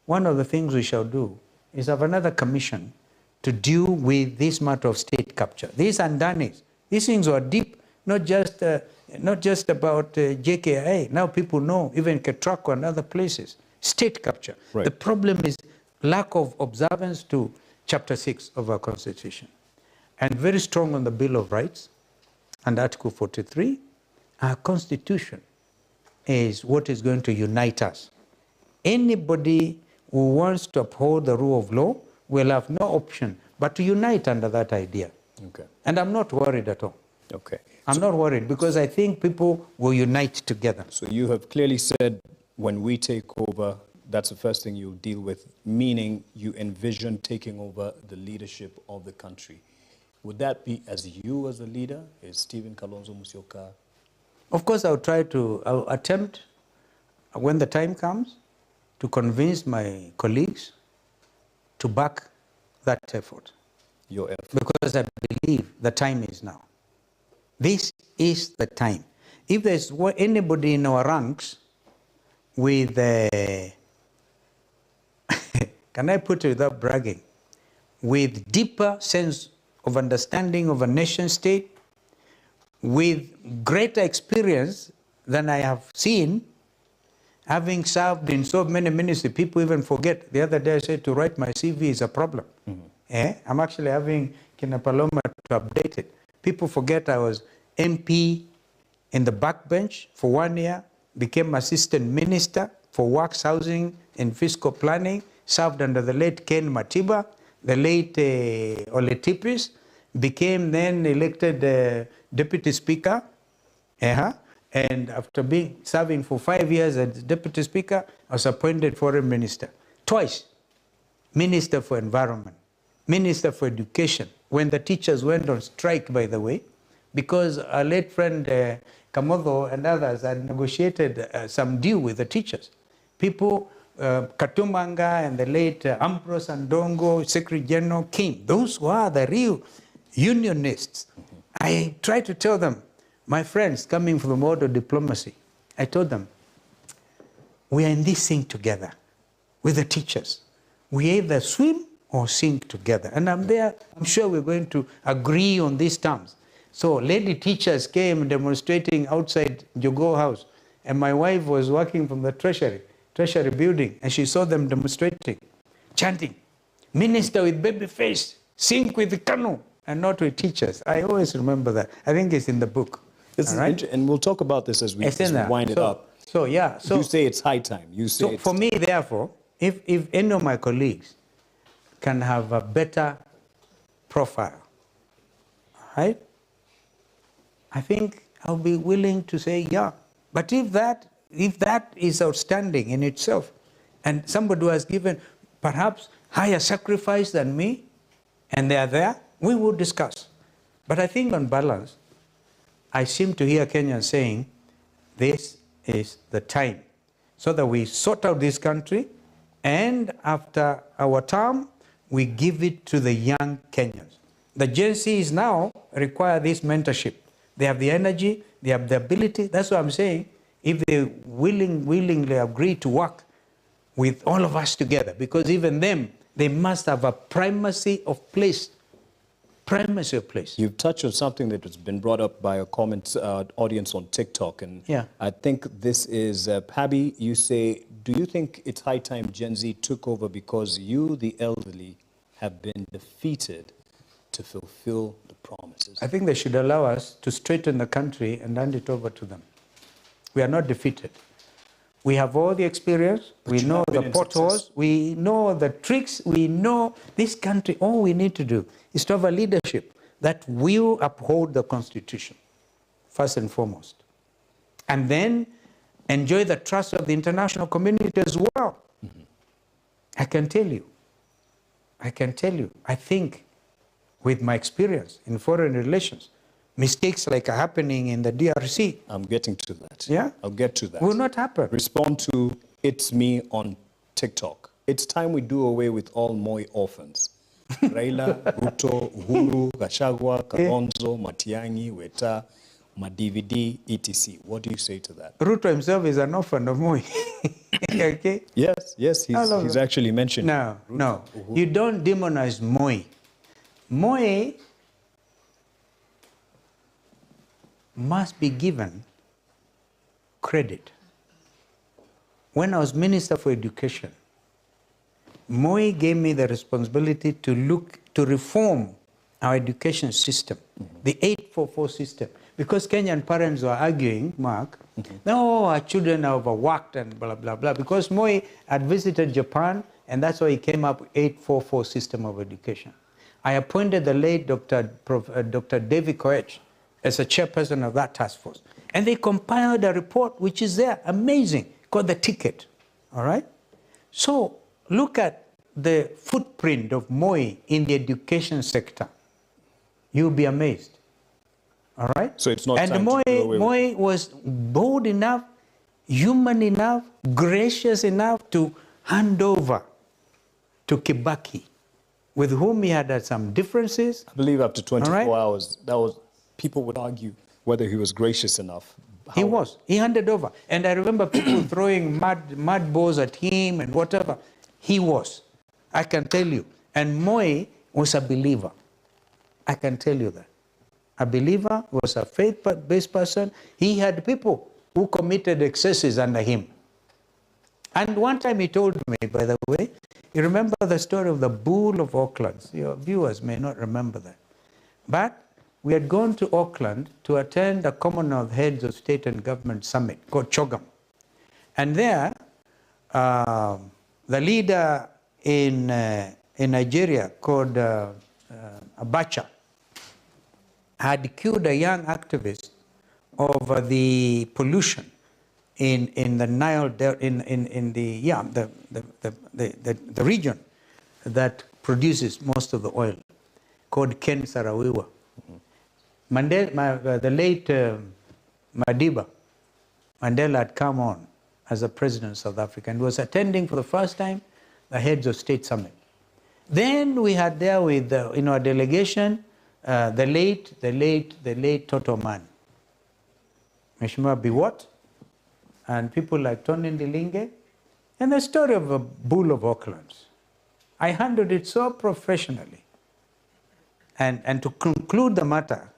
one of the things we shall do is have another commission to deal with this matter of state capture. These undannies, these things are deep, not just about JKIA. Now people know, even Ketrako and other places, state capture. Right. The problem is lack of observance to Chapter 6 of our Constitution. And very strong on the Bill of Rights and Article 43. Our Constitution is what is going to unite us. Anybody who wants to uphold the rule of law will have no option but to unite under that idea. Okay. And I'm not worried at all. Okay. I'm not worried because I think people will unite together. So you have clearly said when we take over, that's the first thing you'll deal with, meaning you envision taking over the leadership of the country. Would that be as you as a leader? Is Stephen Kalonzo Musyoka? Of course, I'll attempt, when the time comes, to convince my colleagues to back that effort. Your effort. Because I believe the time is now. This is the time. If there's anybody in our ranks with, can I put it without bragging, with deeper sense of understanding of a nation state, with greater experience than I have seen, having served in so many ministries, people even forget. The other day I said to write my CV is a problem. I'm actually having Kina Paloma to update it. People forget I was MP in the backbench for 1 year, became assistant minister for works, housing, and fiscal planning, served under the late Ken Matiba, the late Oletipis, became then elected deputy speaker, and after serving for 5 years as deputy speaker, I was appointed foreign minister. Twice, minister for environment, minister for education, when the teachers went on strike, by the way, because our late friend Kamodo and others had negotiated some deal with the teachers. People, Katumanga and the late Ambrose Andongo, Secretary General King, those were the real unionists. I tried to tell them, my friends coming from the world of diplomacy, I told them, we are in this thing together with the teachers. We either swim or sink together. And I'm sure we're going to agree on these terms. So lady teachers came demonstrating outside Jogo House, and my wife was working from the Treasury building, and she saw them demonstrating, chanting, minister with baby face, sink with the canoe, and not with teachers. I always remember that. I think it's in the book. And we'll talk about this as we wind it up. So yeah. So you say it's high time. You say so for me, therefore, if any of my colleagues can have a better profile, right? I think I'll be willing to say yeah. But if that is outstanding in itself, and somebody who has given perhaps higher sacrifice than me, and they are there, we will discuss. But I think on balance, I seem to hear Kenyans saying, this is the time, so that we sort out this country, and after our term, we give it to the young Kenyans. The Gen Zs now require this mentorship. They have the energy, they have the ability. That's what I'm saying. If they willingly agree to work with all of us together, because even them, they must have a primacy of place. Primacy of place. You've touched on something that has been brought up by a comment audience on TikTok, and Yeah. I think this is, Pabi, you say, do you think it's high time Gen Z took over because you, the elderly, have been defeated to fulfill the promises? I think they should allow us to straighten the country and hand it over to them. We are not defeated. We have all the experience. We know the potholes. We know the tricks. We know this country. All we need to do is to have a leadership that will uphold the Constitution, first and foremost. And then enjoy the trust of the international community as well. Mm-hmm. I can tell you, I think with my experience in foreign relations, mistakes like are happening in the DRC. I'm getting to that. Yeah? I'll get to that. Will not happen. Respond to It's Me on TikTok. It's time we do away with all Moi orphans. Raila, Ruto, Uhuru, Gachagua, Kalonzo, Matiang'i, Weta, Madividi, etc. What do you say to that? Ruto himself is an orphan of Moi. Okay? Yes, he's actually mentioned. No, Ruto, no. Uhuru. You don't demonize Moi. Moi must be given credit. When I was Minister for Education, Moi gave me the responsibility to reform our education system, the 844 system, because Kenyan parents were arguing, Mark, no, our children are overworked and blah, blah, blah, because Moi had visited Japan, and that's why he came up with 844 system of education. I appointed the late Dr. David Koech as a chairperson of that task force. And they compiled a report, which is there, amazing, called The Ticket, all right? So look at the footprint of Moi in the education sector. You'll be amazed, all right? So it's not and time Moi, to do away Moi was bold enough, human enough, gracious enough to hand over to Kibaki, with whom he had some differences. I believe after 24 right? hours, people would argue whether he was gracious enough. He was. He handed over. And I remember people throwing mud balls at him and whatever. He was. I can tell you. And Moi was a believer. I can tell you that. A believer, was a faith-based person. He had people who committed excesses under him. And one time he told me, by the way, you remember the story of the Bull of Auckland. Your viewers may not remember that. But we had gone to Auckland to attend a Commonwealth Heads of State and Government Summit called CHOGM. And there, the leader in Nigeria called Abacha had accused a young activist over the pollution in the Nile, in the region that produces most of the oil, called Ken Sarawiwa. The late Madiba Mandela had come on as the president of South Africa and was attending for the first time the Heads of State Summit. Then we had there with in our delegation the late Toto Man, Mheshimiwa Biwott, and people like Tony Ndilinge, and the story of the Bull of Auckland. I handled it so professionally. And to conclude the matter,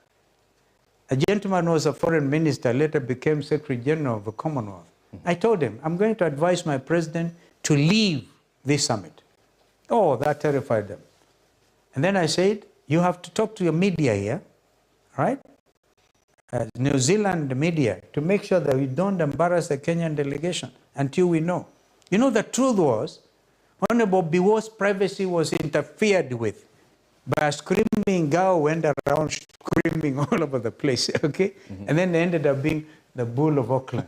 a gentleman who was a foreign minister, later became Secretary General of the Commonwealth. I told him, I'm going to advise my president to leave this summit. Oh, that terrified them. And then I said, you have to talk to your media here, right? New Zealand media, to make sure that we don't embarrass the Kenyan delegation until we know. You know, the truth was, Honorable Biwott's privacy was interfered with by a screaming girl who went around screaming all over the place, okay? And then they ended up being the Bull of Auckland,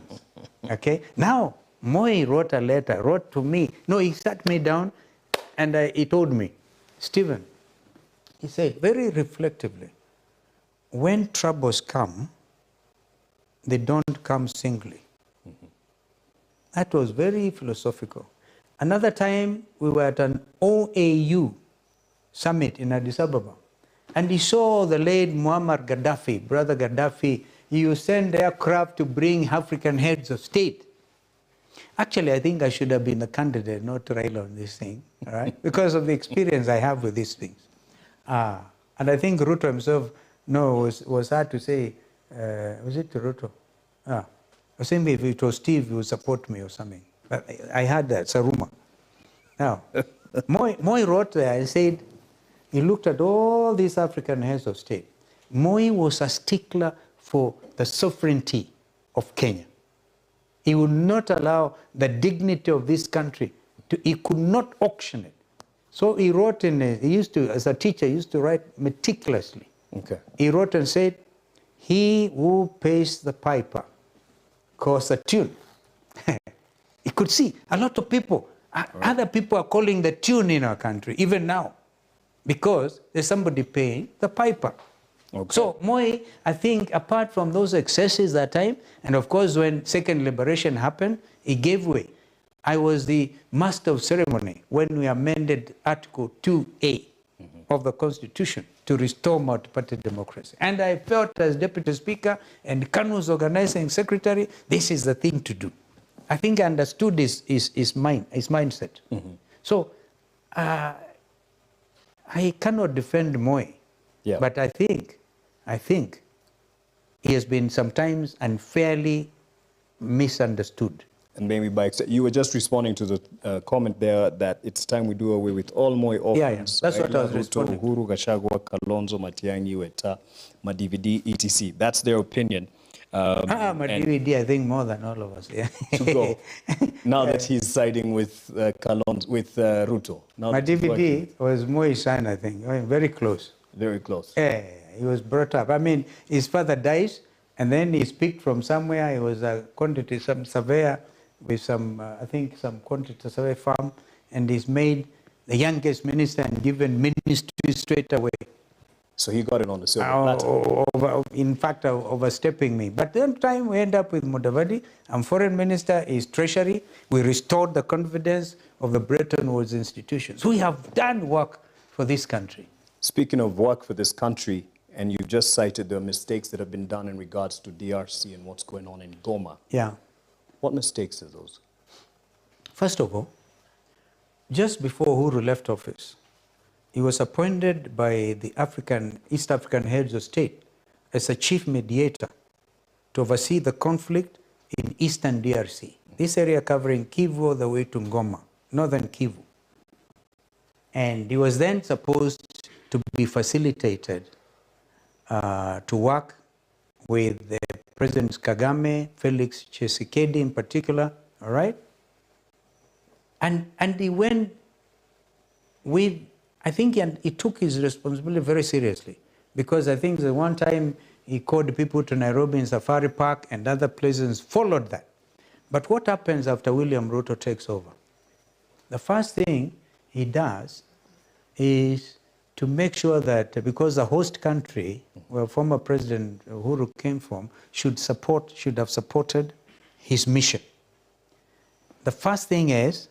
okay? Now, Moi wrote a letter, wrote to me. No, he sat me down and he told me, Stephen, he said very reflectively, when troubles come, they don't come singly. That was very philosophical. Another time, we were at an OAU summit in Addis Ababa. And he saw the late Muammar Gaddafi, brother Gaddafi. He used to send aircraft to bring African heads of state. Actually, I think I should have been the candidate, not Raila on this thing, all right? Because of the experience I have with these things. And I think Ruto himself, was hard to say, was it Ruto? I was saying if it was Steve, he would support me or something. But I had that, it's a rumor. Now, Moi wrote there and said, he looked at all these African heads of state. Moi was a stickler for the sovereignty of Kenya. He would not allow the dignity of this country he could not auction it. So he wrote he used to, as a teacher, he used to write meticulously. Okay. He wrote and said, he who pays the piper calls a tune. He could see a lot of people, other people are calling the tune in our country, even now, because there's somebody paying the piper. Okay. So Moi, I think, apart from those excesses that time, and of course when second liberation happened, he gave way. I was the master of ceremony when we amended Article 2A of the Constitution to restore multi-party democracy. And I felt as Deputy Speaker and Kanu's organizing secretary, this is the thing to do. I think I understood his mindset. So I cannot defend Moi, but I think he has been sometimes unfairly misunderstood. And maybe you were just responding to the comment there that it's time we do away with all Moi orphans. That's what I was responding to. Uhuru, Gachagua, Kalonzo, Matiang'i, Weta, Madividi, etc. That's their opinion. Madividi, I think more than all of us. Yeah. To go. Now that he's siding with Kalonzo, with Ruto. Madividi was Moi's son, I think. Very close. Very close. Yeah, he was brought up. I mean, his father dies, and then he's picked from somewhere. He was a quantity, some surveyor with some, I think, some quantity survey farm, and he's made the youngest minister and given ministry straight away. So he got it on the silver platter. In fact, overstepping me. But then time we end up with Mudavadi, and foreign minister is treasury. We restored the confidence of the Bretton Woods institutions. We have done work for this country. Speaking of work for this country, and you just cited the mistakes that have been done in regards to DRC and what's going on in Goma. Yeah. What mistakes are those? First of all, just before Uhuru left office, he was appointed by the East African heads of state as a chief mediator to oversee the conflict in eastern DRC. This area covering Kivu all the way to Ngoma, northern Kivu. And he was then supposed to be facilitated to work with President Kagame, Felix Tshisekedi in particular, all right? And he went with, I think he took his responsibility very seriously, because I think the one time he called people to Nairobi in Safari Park and other places followed that. But what happens after William Ruto takes over? The first thing he does is to make sure that, because the host country, where former President Uhuru came from, should have supported his mission. The first thing is,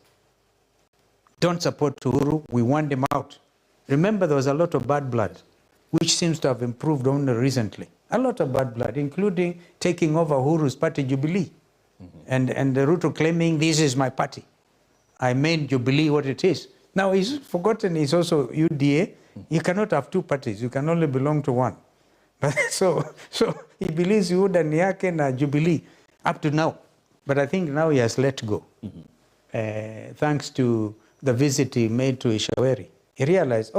don't support Uhuru, we want him out. Remember, there was a lot of bad blood, which seems to have improved only recently. A lot of bad blood, including taking over Uhuru's party, Jubilee, and Ruto claiming, this is my party. I made Jubilee what it is. Now, he's forgotten he's also UDA. You cannot have two parties. You can only belong to one. But so he believes UDA, Niake, and Jubilee up to now. But I think now he has let go, thanks to the visit he made to Ishaweri. He realized,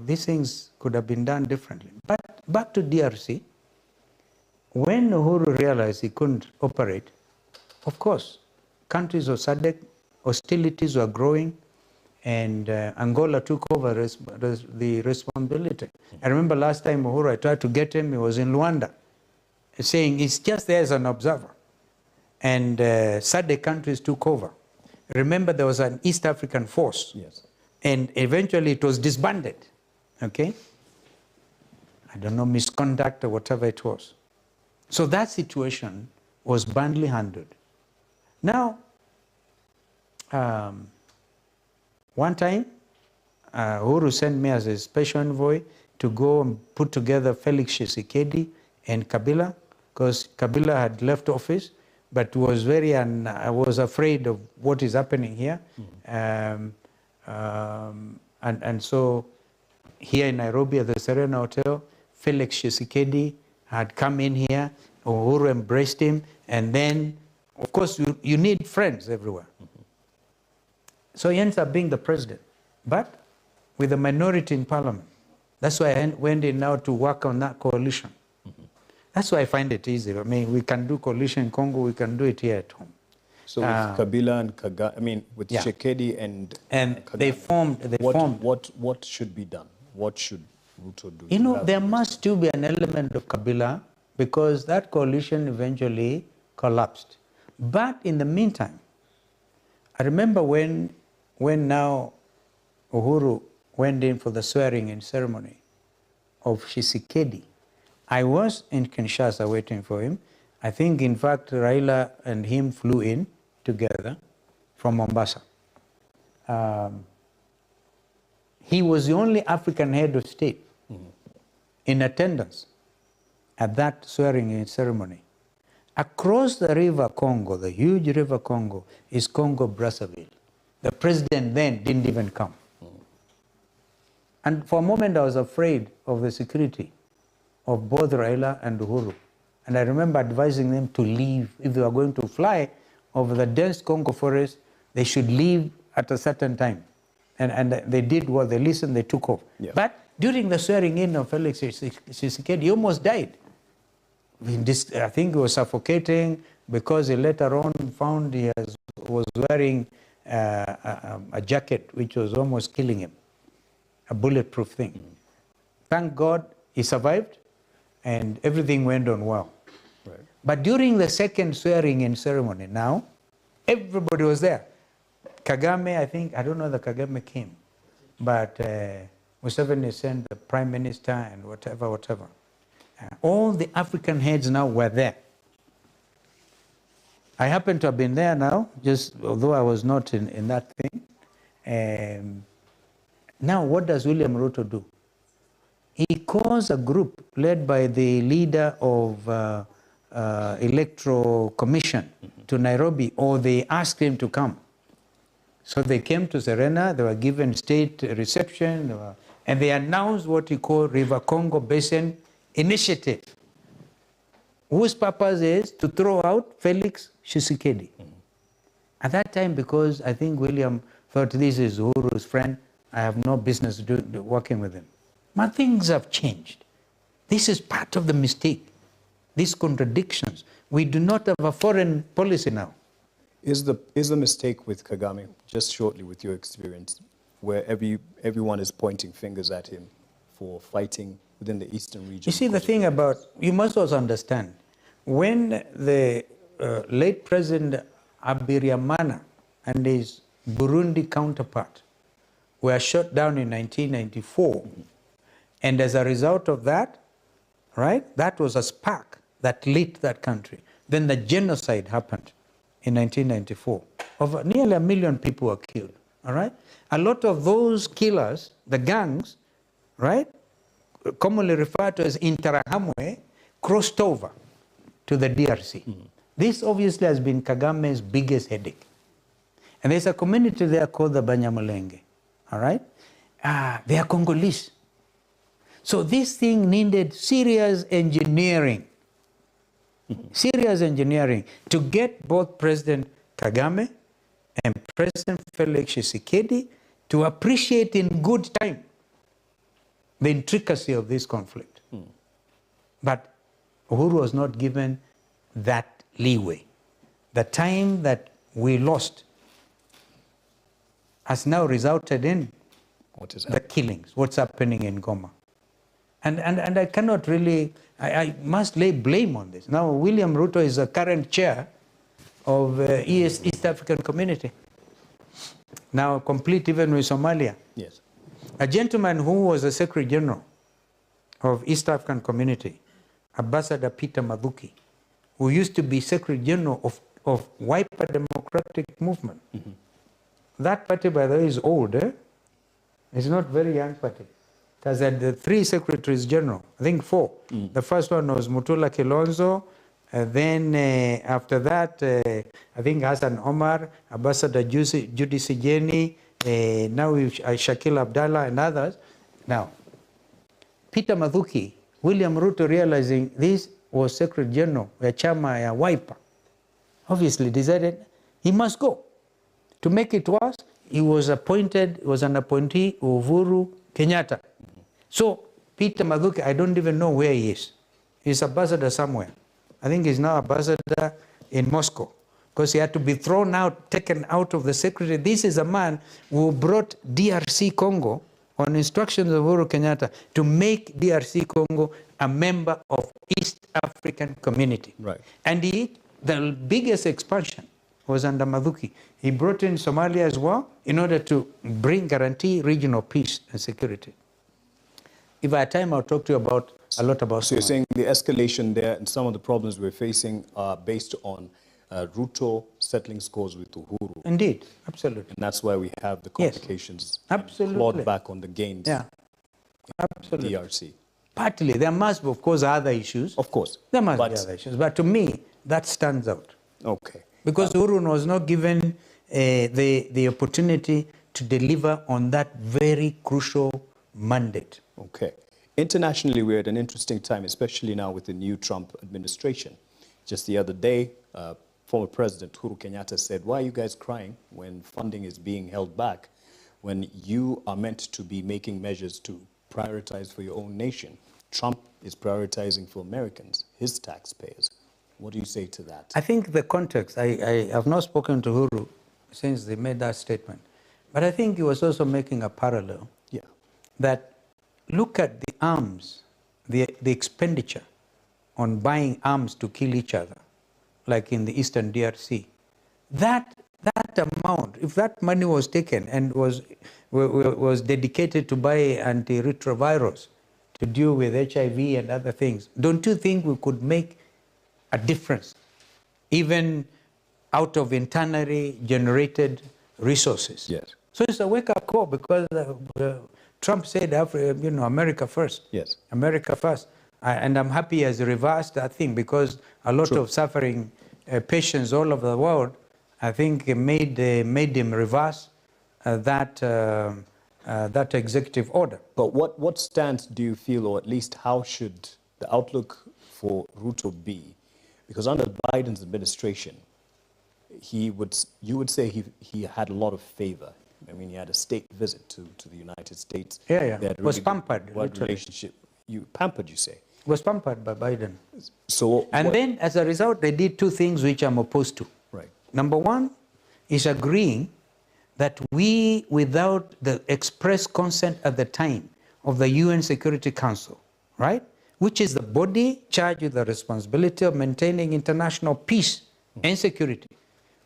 these things could have been done differently. But back to DRC, when Uhuru realized he couldn't operate, of course, countries of SADC, hostilities were growing, and Angola took over the responsibility. I remember last time Uhuru, I tried to get him, he was in Luanda, saying he's just there as an observer. And SADC countries took over. Remember, there was an East African force. Yes. And eventually it was disbanded. Okay? I don't know, misconduct or whatever it was. So that situation was badly handled. Now, one time, Uhuru sent me as a special envoy to go and put together Felix Tshisekedi and Kabila, because Kabila had left office, but was I was afraid of what is happening here. And so here in Nairobi at the Serena Hotel, Felix Tshisekedi had come in here, Uhuru embraced him, and then, of course, you need friends everywhere. So he ends up being the president, but with a minority in parliament. That's why I went in now to work on that coalition. That's why I find it easy. I mean, we can do coalition in Congo, we can do it here at home. So with Kabila and Kagame, with Tshisekedi and Kagame, they formed. What should be done? What should Ruto do? You know, there must still be an element of Kabila, because that coalition eventually collapsed. But in the meantime, I remember when now Uhuru went in for the swearing-in ceremony of Tshisekedi, I was in Kinshasa waiting for him. I think, in fact, Raila and him flew in together from Mombasa. He was the only African head of state in attendance at that swearing-in ceremony. Across the river Congo, the huge river Congo, is Congo-Brazzaville. The president then didn't even come. And for a moment, I was afraid of the security of both Raila and Uhuru. And I remember advising them to leave. If they were going to fly over the dense Congo forest, they should leave at a certain time. And they did what they listened, they took off. Yeah. But during the swearing-in of Felix Tshisekedi, he almost died. I think he was suffocating because he later on found he was wearing a jacket which was almost killing him, a bulletproof thing. Thank God he survived and everything went on well. Right. But during the second swearing-in ceremony now, everybody was there. Kagame, I don't know that Kagame came, but Museveni sent the prime minister and whatever. All the African heads now were there. I happen to have been there now, just although I was not in that thing. Now, what does William Ruto do? He calls a group led by the leader of Electoral Commission to Nairobi, or they asked him to come. So they came to Serena, they were given state reception, and they announced what he called River Congo Basin Initiative, whose purpose is to throw out Felix Tshisekedi. At that time, because I think William thought this is Uhuru's friend, I have no business working with him. But things have changed. This is part of the mistake, these contradictions. We do not have a foreign policy now. Is the mistake with Kagame, just shortly with your experience, where everyone is pointing fingers at him for fighting within the eastern region? You see, the thing about, you must also understand, when the late President Habyarimana and his Burundi counterpart were shot down in 1994, and as a result of that, right, that was a spark that lit that country. Then the genocide happened in 1994. Over nearly 1 million people were killed, all right? A lot of those killers, the gangs, right, commonly referred to as Interahamwe, crossed over to the DRC. This obviously has been Kagame's biggest headache. And there's a community there called the Banyamulenge, all right? They are Congolese. So this thing needed serious engineering, to get both President Kagame and President Felix Tshisekedi to appreciate in good time the intricacy of this conflict. But Uhuru was not given that leeway. The time that we lost has now resulted in the killings, what's happening in Goma. And I cannot really, I must lay blame on this. Now, William Ruto is the current chair of East African Community, now complete even with Somalia. Yes. A gentleman who was the Secretary General of East African Community, Ambassador Peter Mathuki, who used to be Secretary General of Wiper Democratic Movement. That party, by the way, is old. It's not very young party. It has had the 3 secretaries general, I think 4. The first one was Mutula Kilonzo. Then after that, I think Hassan Omar, Ambassador Judy Sijeni, now Shakil Abdallah and others. Now, Peter Mathuki, William Ruto realizing this was Secretary General, a chama ya Wiper, obviously decided he must go. To make it worse, he was an appointee of Uhuru Kenyatta. So Peter Mathuki, I don't even know where he is. He's ambassador somewhere. I think he's now ambassador in Moscow because he had to be thrown out, taken out of the secretary. This is a man who brought DRC Congo on instructions of Uhuru Kenyatta to make DRC Congo a member of East African Community. Right. And the biggest expansion was under Mathuki. He brought in Somalia as well in order to guarantee regional peace and security. If I had time, I'll talk to you about a lot about So Somalia. you're saying the escalation there and some of the problems we're facing are based on Ruto settling scores with Uhuru. Indeed, absolutely. And that's why we have the Yes. complications. Absolutely. Clawed back on the gains. Yeah, absolutely. DRC. Partly, there must be, of course, other issues. Of course. There must be other issues. But to me, that stands out. Okay. Because Uhuru was not given the opportunity to deliver on that very crucial mandate. Okay. Internationally, we're at an interesting time, especially now with the new Trump administration. Just the other day, former President Uhuru Kenyatta said, why are you guys crying when funding is being held back, when you are meant to be making measures to prioritize for your own nation? Trump is prioritizing for Americans, his taxpayers. What do you say to that? I think the context, I have not spoken to Uhuru since they made that statement, but I think he was also making a parallel. Yeah. That look at the arms, the expenditure on buying arms to kill each other, like in the Eastern DRC. That amount, if that money was taken and was dedicated to buy antiretrovirals to deal with HIV and other things, don't you think we could make a difference, even out of internally generated resources? Yes. So it's a wake-up call because Trump said, America first. Yes. America first. And I'm happy he has reversed that thing because a lot of suffering patients all over the world, I think, made him reverse that executive order. But what stance do you feel, or at least how should the outlook for Ruto be? Because under Biden's administration, you would say he had a lot of favor. I mean, he had a state visit to the United States. Yeah. They had Was really pampered, What literally. relationship? Pampered, you say? Was pampered by Biden. So Then, as a result, they did 2 things which I'm opposed to. Right. Number 1 is agreeing that we, without the express consent at the time of the UN Security Council, right, which is the body charged with the responsibility of maintaining international peace and security,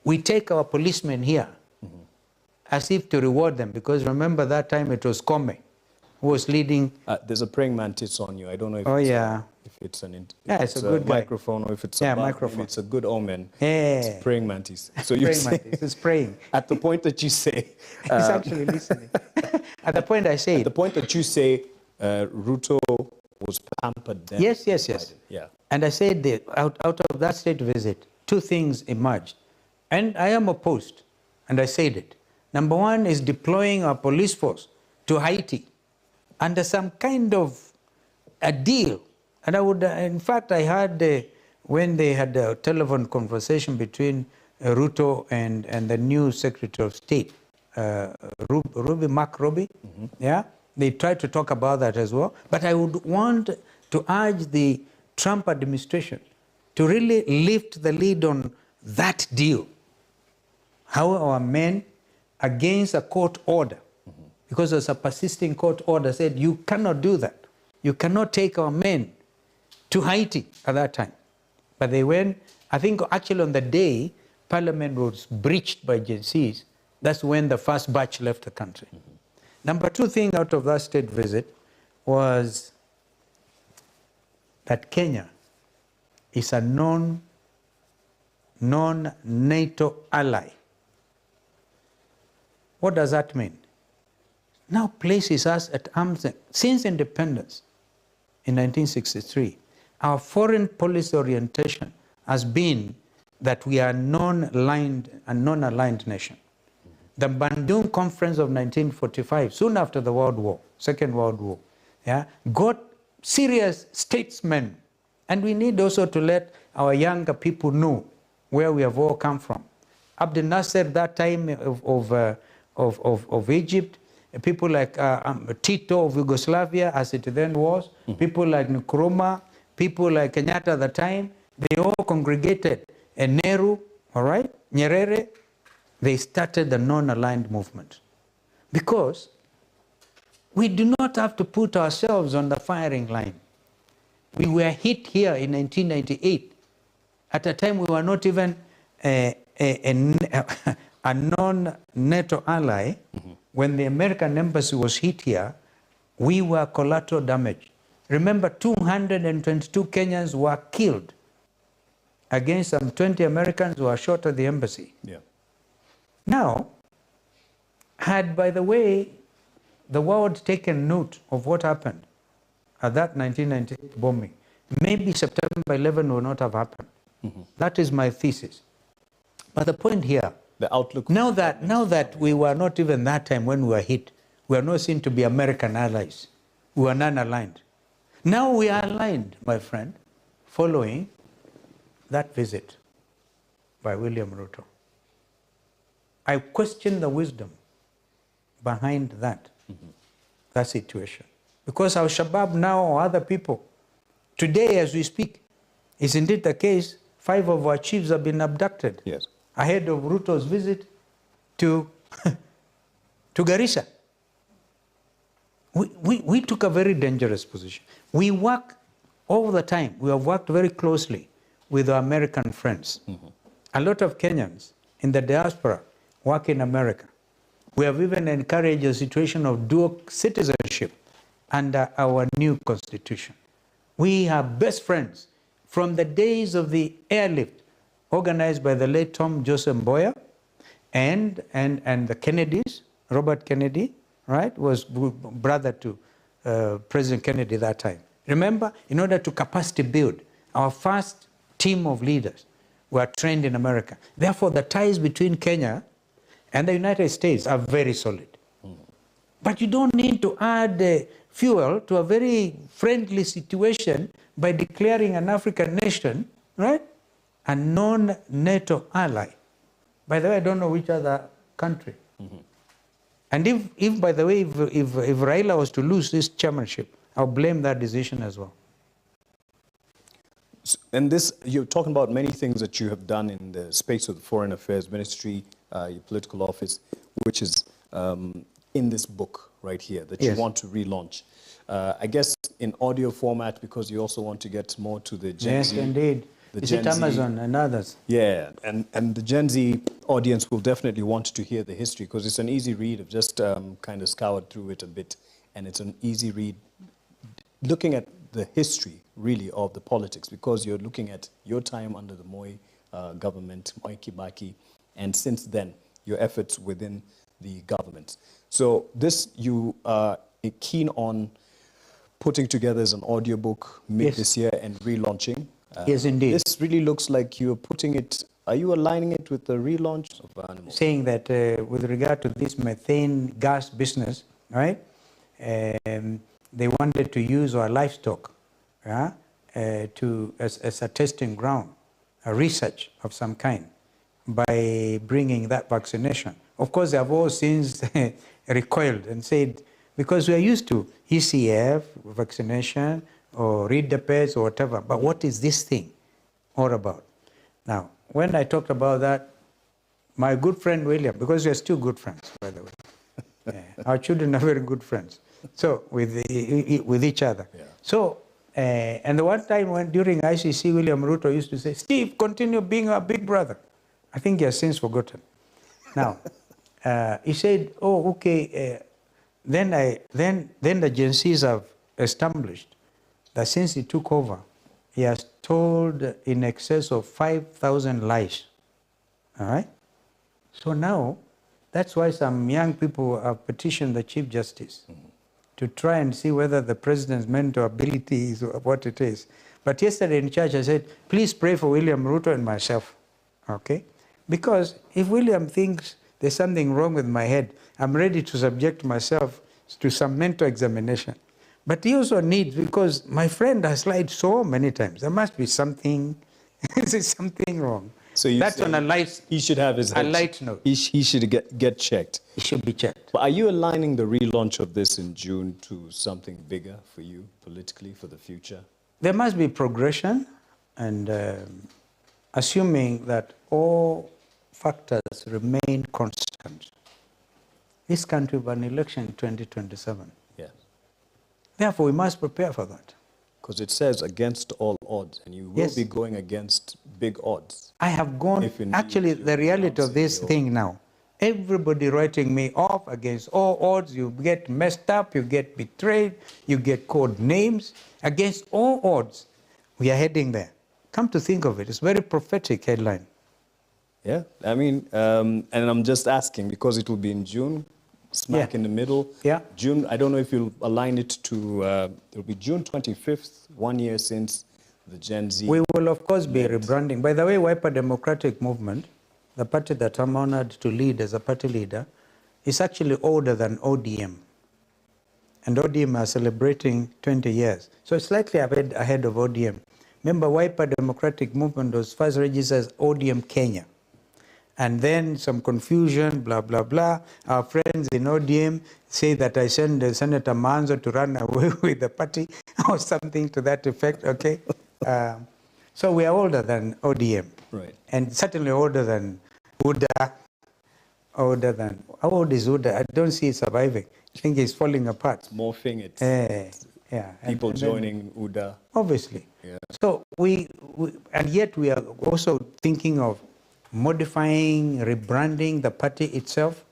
we take our policemen here as if to reward them, because remember that time it was Kome who was leading. There's a praying mantis on you. I don't know if it's It's a good microphone or if it's a microphone. Maybe it's a good omen. Yeah. It's praying mantis. So you say, It's praying. at the point that you say, He's actually listening. At the point I say, the point that you say, Ruto was pampered then. Yes. Biden. Yeah. And I said that out of that state visit, 2 things emerged. And I am opposed, and I said it. Number 1 is deploying our police force to Haiti under some kind of a deal. And I would, in fact, I heard when they had a telephone conversation between Ruto and the new Secretary of State, Mark Ruby, yeah? They tried to talk about that as well. But I would want to urge the Trump administration to really lift the lead on that deal. How our men, against a court order, because there's a persisting court order, said you cannot do that. You cannot take our men to Haiti at that time. But they went, I think actually on the day Parliament was breached by Gen Zs, that's when the first batch left the country. Number 2 thing out of that state visit was that Kenya is a non-NATO ally. What does that mean? now places us at arm's length. Since independence in 1963, our foreign policy orientation has been that we are a non-aligned nation. The Bandung Conference of 1945, soon after the World War, Second World War, yeah, got serious statesmen. And we need also to let our younger people know where we have all come from. Abdel Nasser, that time of Egypt, people like Tito of Yugoslavia, as it then was, people like Nkrumah, people like Kenyatta at the time, they all congregated. And Nehru, all right, Nyerere, they started the non-aligned movement. Because we do not have to put ourselves on the firing line. We were hit here in 1998. At a time we were not even a non-NATO ally. When the American embassy was hit here, we were collateral damage. Remember, 222 Kenyans were killed against some 20 Americans who were shot at the embassy. Yeah. Now, had, by the way, the world taken note of what happened at that 1998 bombing, maybe September 11 would not have happened. That is my thesis. But the point here, the outlook. now that we were not even that time when we were hit, we are not seen to be American allies. We were non-aligned. Now we are aligned, my friend, following that visit by William Ruto. I question the wisdom behind that situation. Because our Shabab now, or other people, today as we speak, is indeed the case, 5 of our chiefs have been abducted. Yes. Ahead of Ruto's visit to Garissa. We took a very dangerous position. We work all the time. We have worked very closely with our American friends. A lot of Kenyans in the diaspora work in America. We have even encouraged a situation of dual citizenship under our new constitution. We are best friends from the days of the airlift organized by the late Tom Joseph Mboya and the Kennedys. Robert Kennedy, right, was brother to President Kennedy that time. Remember, in order to capacity build, our first team of leaders were trained in America. Therefore, the ties between Kenya and the United States are very solid. But you don't need to add fuel to a very friendly situation by declaring an African nation, right, a non-NATO ally. By the way, I don't know which other country. And if, by the way, if Raila was to lose this chairmanship, I'll blame that decision as well. And this, you're talking about many things that you have done in the space of the Foreign Affairs Ministry, your political office, which is in this book right here that you want to relaunch. I guess in audio format because you also want to get more to the Gen Z. Yes, indeed. Is it Amazon and others? Yeah, and the Gen Z audience will definitely want to hear the history because it's an easy read. I've just kind of scoured through it a bit, and it's an easy read looking at the history, really, of the politics because you're looking at your time under the Moi government, Moi Kibaki, and since then, your efforts within the government. So this you are keen on putting together as an audiobook mid this year and relaunching. Yes, indeed. This really looks like you're putting it, are you aligning it with the relaunch of animals? Saying that with regard to this methane gas business, right, they wanted to use our livestock as a testing ground, a research of some kind, by bringing that vaccination. Of course, they have all since recoiled and said, because we are used to ECF, vaccination, or read the page or whatever, but what is this thing all about? Now, when I talked about that, my good friend William, because we are still good friends, by the way, our children are very good friends, so with each other. Yeah. So, and the one time when during ICC, William Ruto used to say, Steve, continue being our big brother. I think he has since forgotten. Now, he said, oh, okay, then the Gen Zs have established that since he took over, he has told in excess of 5,000 lies. All right? So now, That's why some young people have petitioned the Chief Justice to try and see whether the president's mental ability is what it is. But yesterday in church, I said, please pray for William Ruto and myself, okay? Because if William thinks there's something wrong with my head, I'm ready to subject myself to some mental examination. But he also needs, because my friend has lied so many times, there must be something, there's something wrong. So you That's say on a light, he should have his a head, light note. he should get checked. It should be checked. But are you aligning the relaunch of this in June to something bigger for you politically for the future? There must be progression, and assuming that all factors remain constant, this country will have an election in 2027. Yes. Therefore, we must prepare for that. Because it says against all odds, and you will Yes. be going against big odds. I have gone, If indeed actually, you the reality of this thing now, everybody writing me off against all odds, you get messed up, you get betrayed, you get called names. Against all odds, we are heading there. Come to think of it, it's a very prophetic headline. Yeah, I mean, and I'm just asking because it will be in June, smack Yeah. in the middle. Yeah. June, I don't know if you'll align it to, it'll be June 25th, 1 year since the Gen Z. We will, of course, be rebranding. By the way, Wiper Democratic Movement, the party that I'm honored to lead as a party leader, is actually older than ODM. And ODM are celebrating 20 years. So it's slightly ahead of ODM. Remember, Wiper Democratic Movement was first registered as ODM Kenya. And then some confusion, blah, blah, blah. Our friends in ODM say that I sent Senator Manzo to run away with the party or something to that effect, okay? So we are older than ODM. Right. And certainly older than UDA, older than, how old is UDA? I don't see it surviving. I think it's falling apart. Morphing, it's Yeah. people and then, joining UDA. obviously. Yeah. So and yet we are also thinking of modifying, rebranding the party itself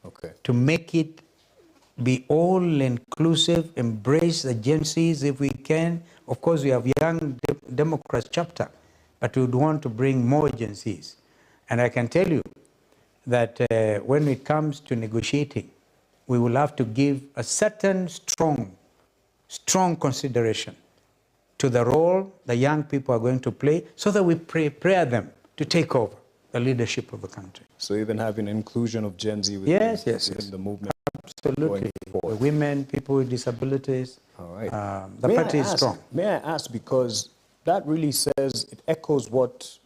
Okay. to make it be all-inclusive, embrace the Gen Zs if we can. Of course, we have Young Democrats chapter, but we would want to bring more Gen Zs. And I can tell you that when it comes to negotiating, we will have to give a certain strong consideration to the role the young people are going to play so that we prepare them to take over the leadership of the country. So even having inclusion of Gen Z within, within the movement. Absolutely. Forward. Women, people with disabilities. All right. The party is strong. May I ask, because that really says, it echoes what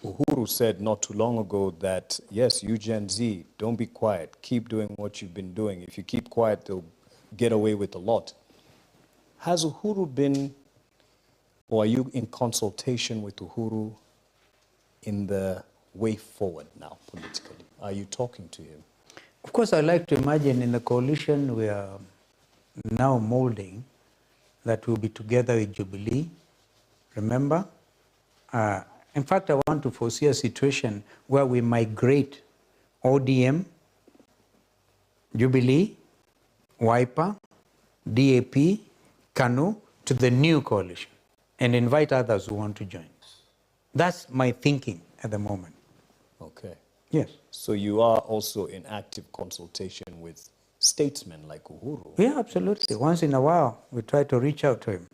Uhuru said not too long ago, that yes, you Gen Z, don't be quiet. Keep doing what you've been doing. If you keep quiet, they'll get away with a lot. Has Uhuru been, or are you in consultation with Uhuru in the way forward now politically? Are you talking to him? Of course, I like to imagine in the coalition we are now molding that we'll be together with Jubilee. Remember? In fact, I want to foresee a situation where we migrate ODM, Jubilee, Wiper, DAP, KANU to the new coalition and invite others who want to join. That's my thinking at the moment. Okay. Yes. So you are also in active consultation with statesmen like Uhuru? Yeah, absolutely. Once in a while, we try to reach out to him.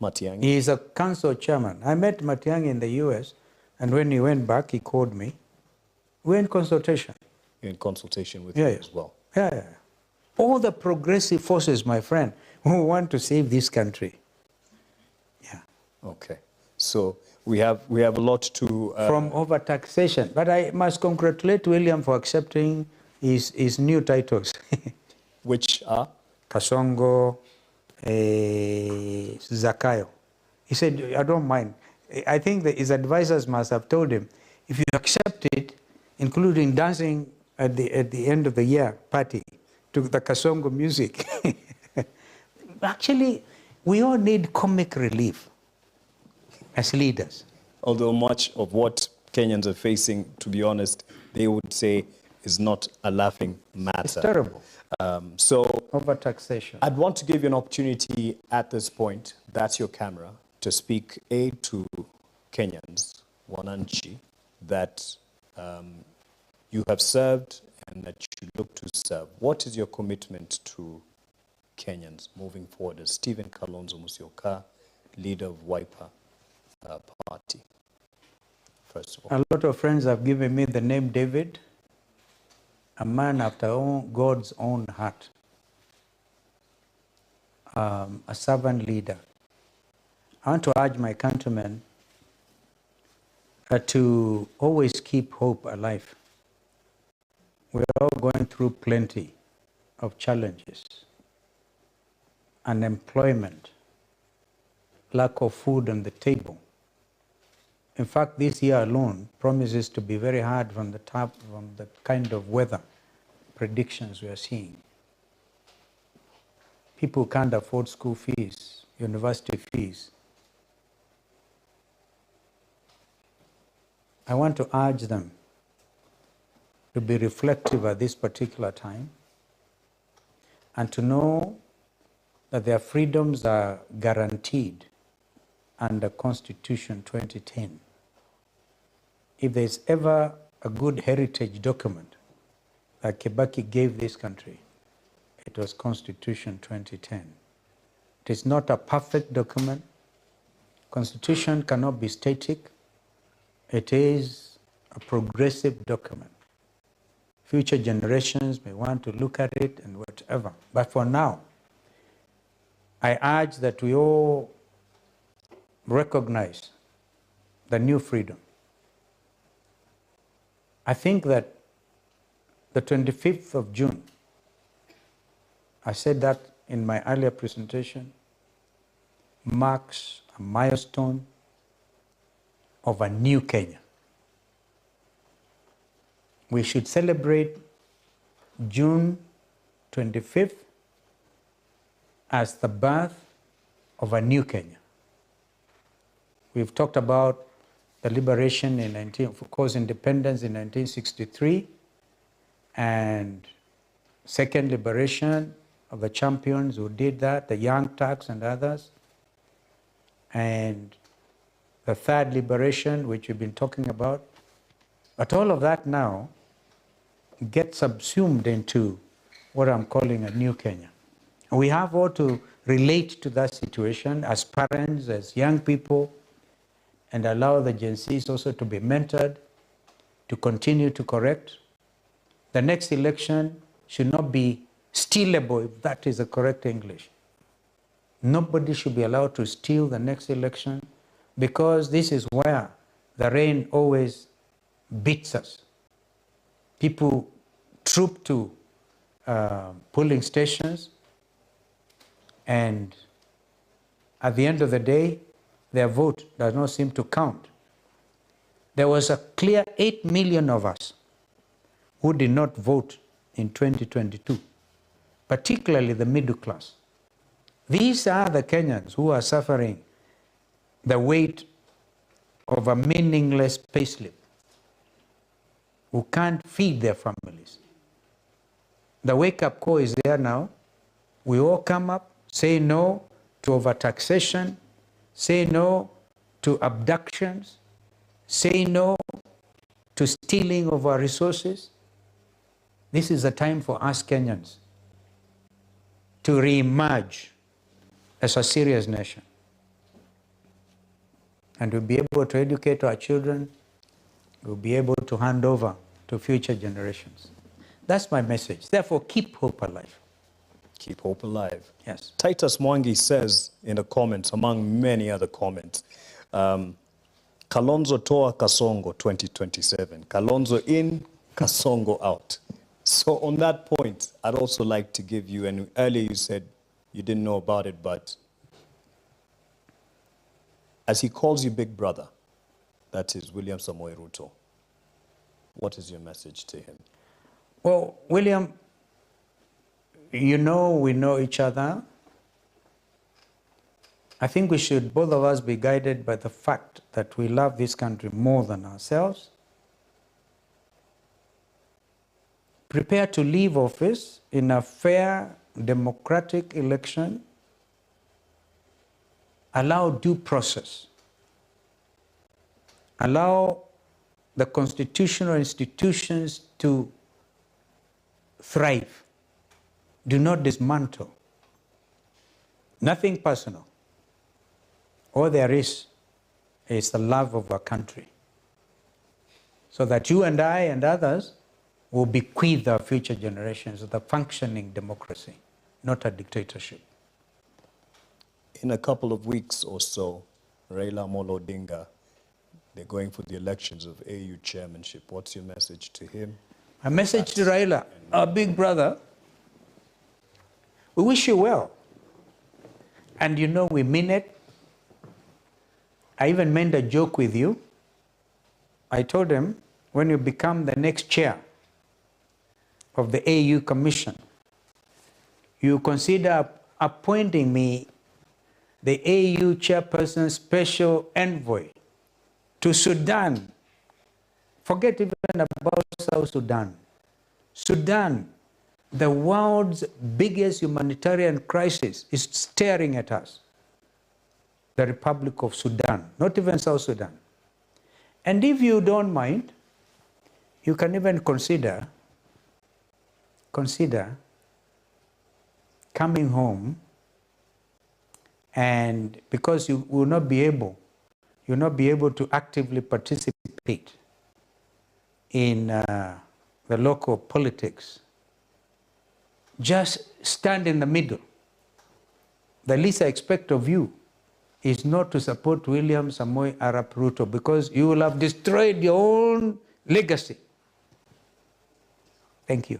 Matiang'i? He is a council chairman. I met Matiang'i in the US, and when he went back, he called me. We're in consultation. You're in consultation with him as well? Yeah. All the progressive forces, my friend, who want to save this country. Yeah. Okay. So we have a lot to... From overtaxation. But I must congratulate William for accepting his new titles. Which are? Kasongo, Zakayo. He said, I don't mind. I think that his advisors must have told him, if you accept it, including dancing at the end of the year party to the Kasongo music. Actually, we all need comic relief as leaders. Although much of what Kenyans are facing, to be honest, they would say is not a laughing matter. It's terrible. So Overtaxation. I'd want to give you an opportunity at this point, that's your camera, to speak to Kenyans, Wananchi, that you have served and that you look to serve. What is your commitment to Kenyans moving forward as Stephen Kalonzo Musyoka, leader of Wiper Party? First of all. A lot of friends have given me the name David, a man after God's own heart, a servant leader. I want to urge my countrymen to always keep hope alive. We're all going through plenty of challenges: unemployment, lack of food on the table. In fact, this year alone promises to be very hard from the kind of weather predictions we are seeing. People can't afford school fees, university fees. I want to urge them to be reflective at this particular time and to know that their freedoms are guaranteed under Constitution 2010. If there's ever a good heritage document that Kibaki gave this country, it was Constitution 2010. It is not a perfect document. Constitution cannot be static. It is a progressive document. Future generations may want to look at it and whatever. But for now, I urge that we all recognize the new freedom. I think that the 25th of June, I said that in my earlier presentation, marks a milestone of a new Kenya. We should celebrate June 25th as the birth of a new Kenya. We've talked about the liberation of course, independence in 1963, and second liberation of the champions who did that, the Young Turks and others, and the third liberation, which we've been talking about. But all of that now gets subsumed into what I'm calling a new Kenya. And we have all to relate to that situation as parents, as young people, and allow the Gen Zs also to be mentored, to continue to correct. The next election should not be stealable, if that is the correct English. Nobody should be allowed to steal the next election, because this is where the rain always beats us. People troop to polling stations, and at the end of the day, their vote does not seem to count. There was a clear 8 million of us who did not vote in 2022, particularly the middle class. These are the Kenyans who are suffering the weight of a meaningless payslip, who can't feed their families. The wake-up call is there now. We all come up, say no to overtaxation, say no to abductions, say no to stealing of our resources. This is a time for us Kenyans to re-emerge as a serious nation. And we'll be able to educate our children, we'll be able to hand over to future generations. That's my message. Therefore, keep hope alive. Keep hope alive. Yes. Titus Mwangi says in the comments, among many other comments, Kalonzo toa Kasongo 2027. Kalonzo in, Kasongo out. So on that point, I'd also like to give you, and earlier you said you didn't know about it, but as he calls you big brother, that is William Samoei Ruto, what is your message to him? Well, William, you know, we know each other. I think we should, both of us, be guided by the fact that we love this country more than ourselves. Prepare to leave office in a fair, democratic election. Allow due process. Allow the constitutional institutions to thrive. Do not dismantle. Nothing personal. All there is the love of our country. So that you and I and others will bequeath our future generations with a functioning democracy, not a dictatorship. In a couple of weeks or so, Raila Amolo Odinga, they're going for the elections of AU chairmanship. What's your message to him? A message to Raila, our big brother, we wish you well. And you know we mean it. I even made a joke with you. I told him, when you become the next chair of the AU Commission, you consider appointing me the AU Chairperson Special Envoy to Sudan. Forget even about South Sudan. Sudan, the world's biggest humanitarian crisis, is staring at us. The Republic of Sudan, not even South Sudan. And if you don't mind, you can even consider coming home, and because you will not be able, you'll not be able to actively participate in the local politics. Just stand in the middle. The least I expect of you is not to support William Samoei Arap Ruto, because you will have destroyed your own legacy. Thank you.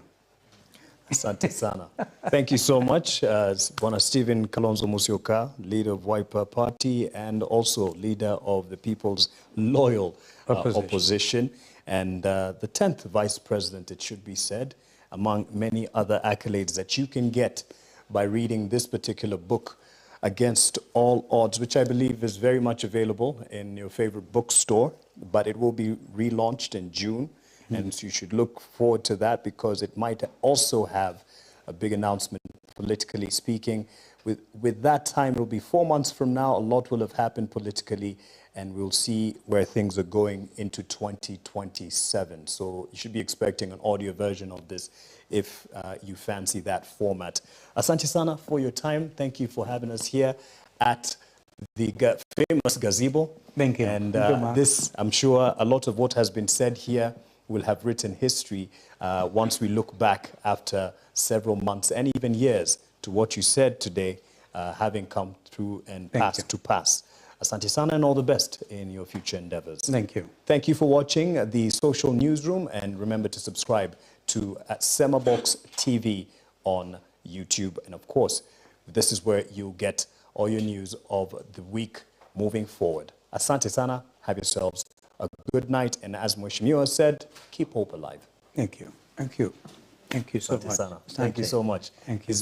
Asante sana. Thank you so much, Bwana Stephen Kalonzo Musyoka, leader of Wiper Party and also leader of the People's Loyal Opposition, and the 10th Vice President, it should be said, among many other accolades that you can get by reading this particular book, Against All Odds, which I believe is very much available in your favorite bookstore, but it will be relaunched in June. And so you should look forward to that, because it might also have a big announcement, politically speaking. With that time, it will be 4 months from now. A lot will have happened politically, and we'll see where things are going into 2027. So you should be expecting an audio version of this if you fancy that format. Asante sana for your time. Thank you for having us here at the famous gazebo. Thank you. And Thank you, this, I'm sure a lot of what has been said here will have written history once we look back after several months and even years to what you said today, having come through and passed to pass. Asante sana, and all the best in your future endeavors. Thank you. Thank you for watching the Social Newsroom, and remember to subscribe to Semabox TV on YouTube. And of course, this is where you'll get all your news of the week moving forward. Asante sana, have yourselves a good night, and as Mheshimiwa said, keep hope alive. Thank you. Thank you. Thank you so much. Thank you so much. Thank you.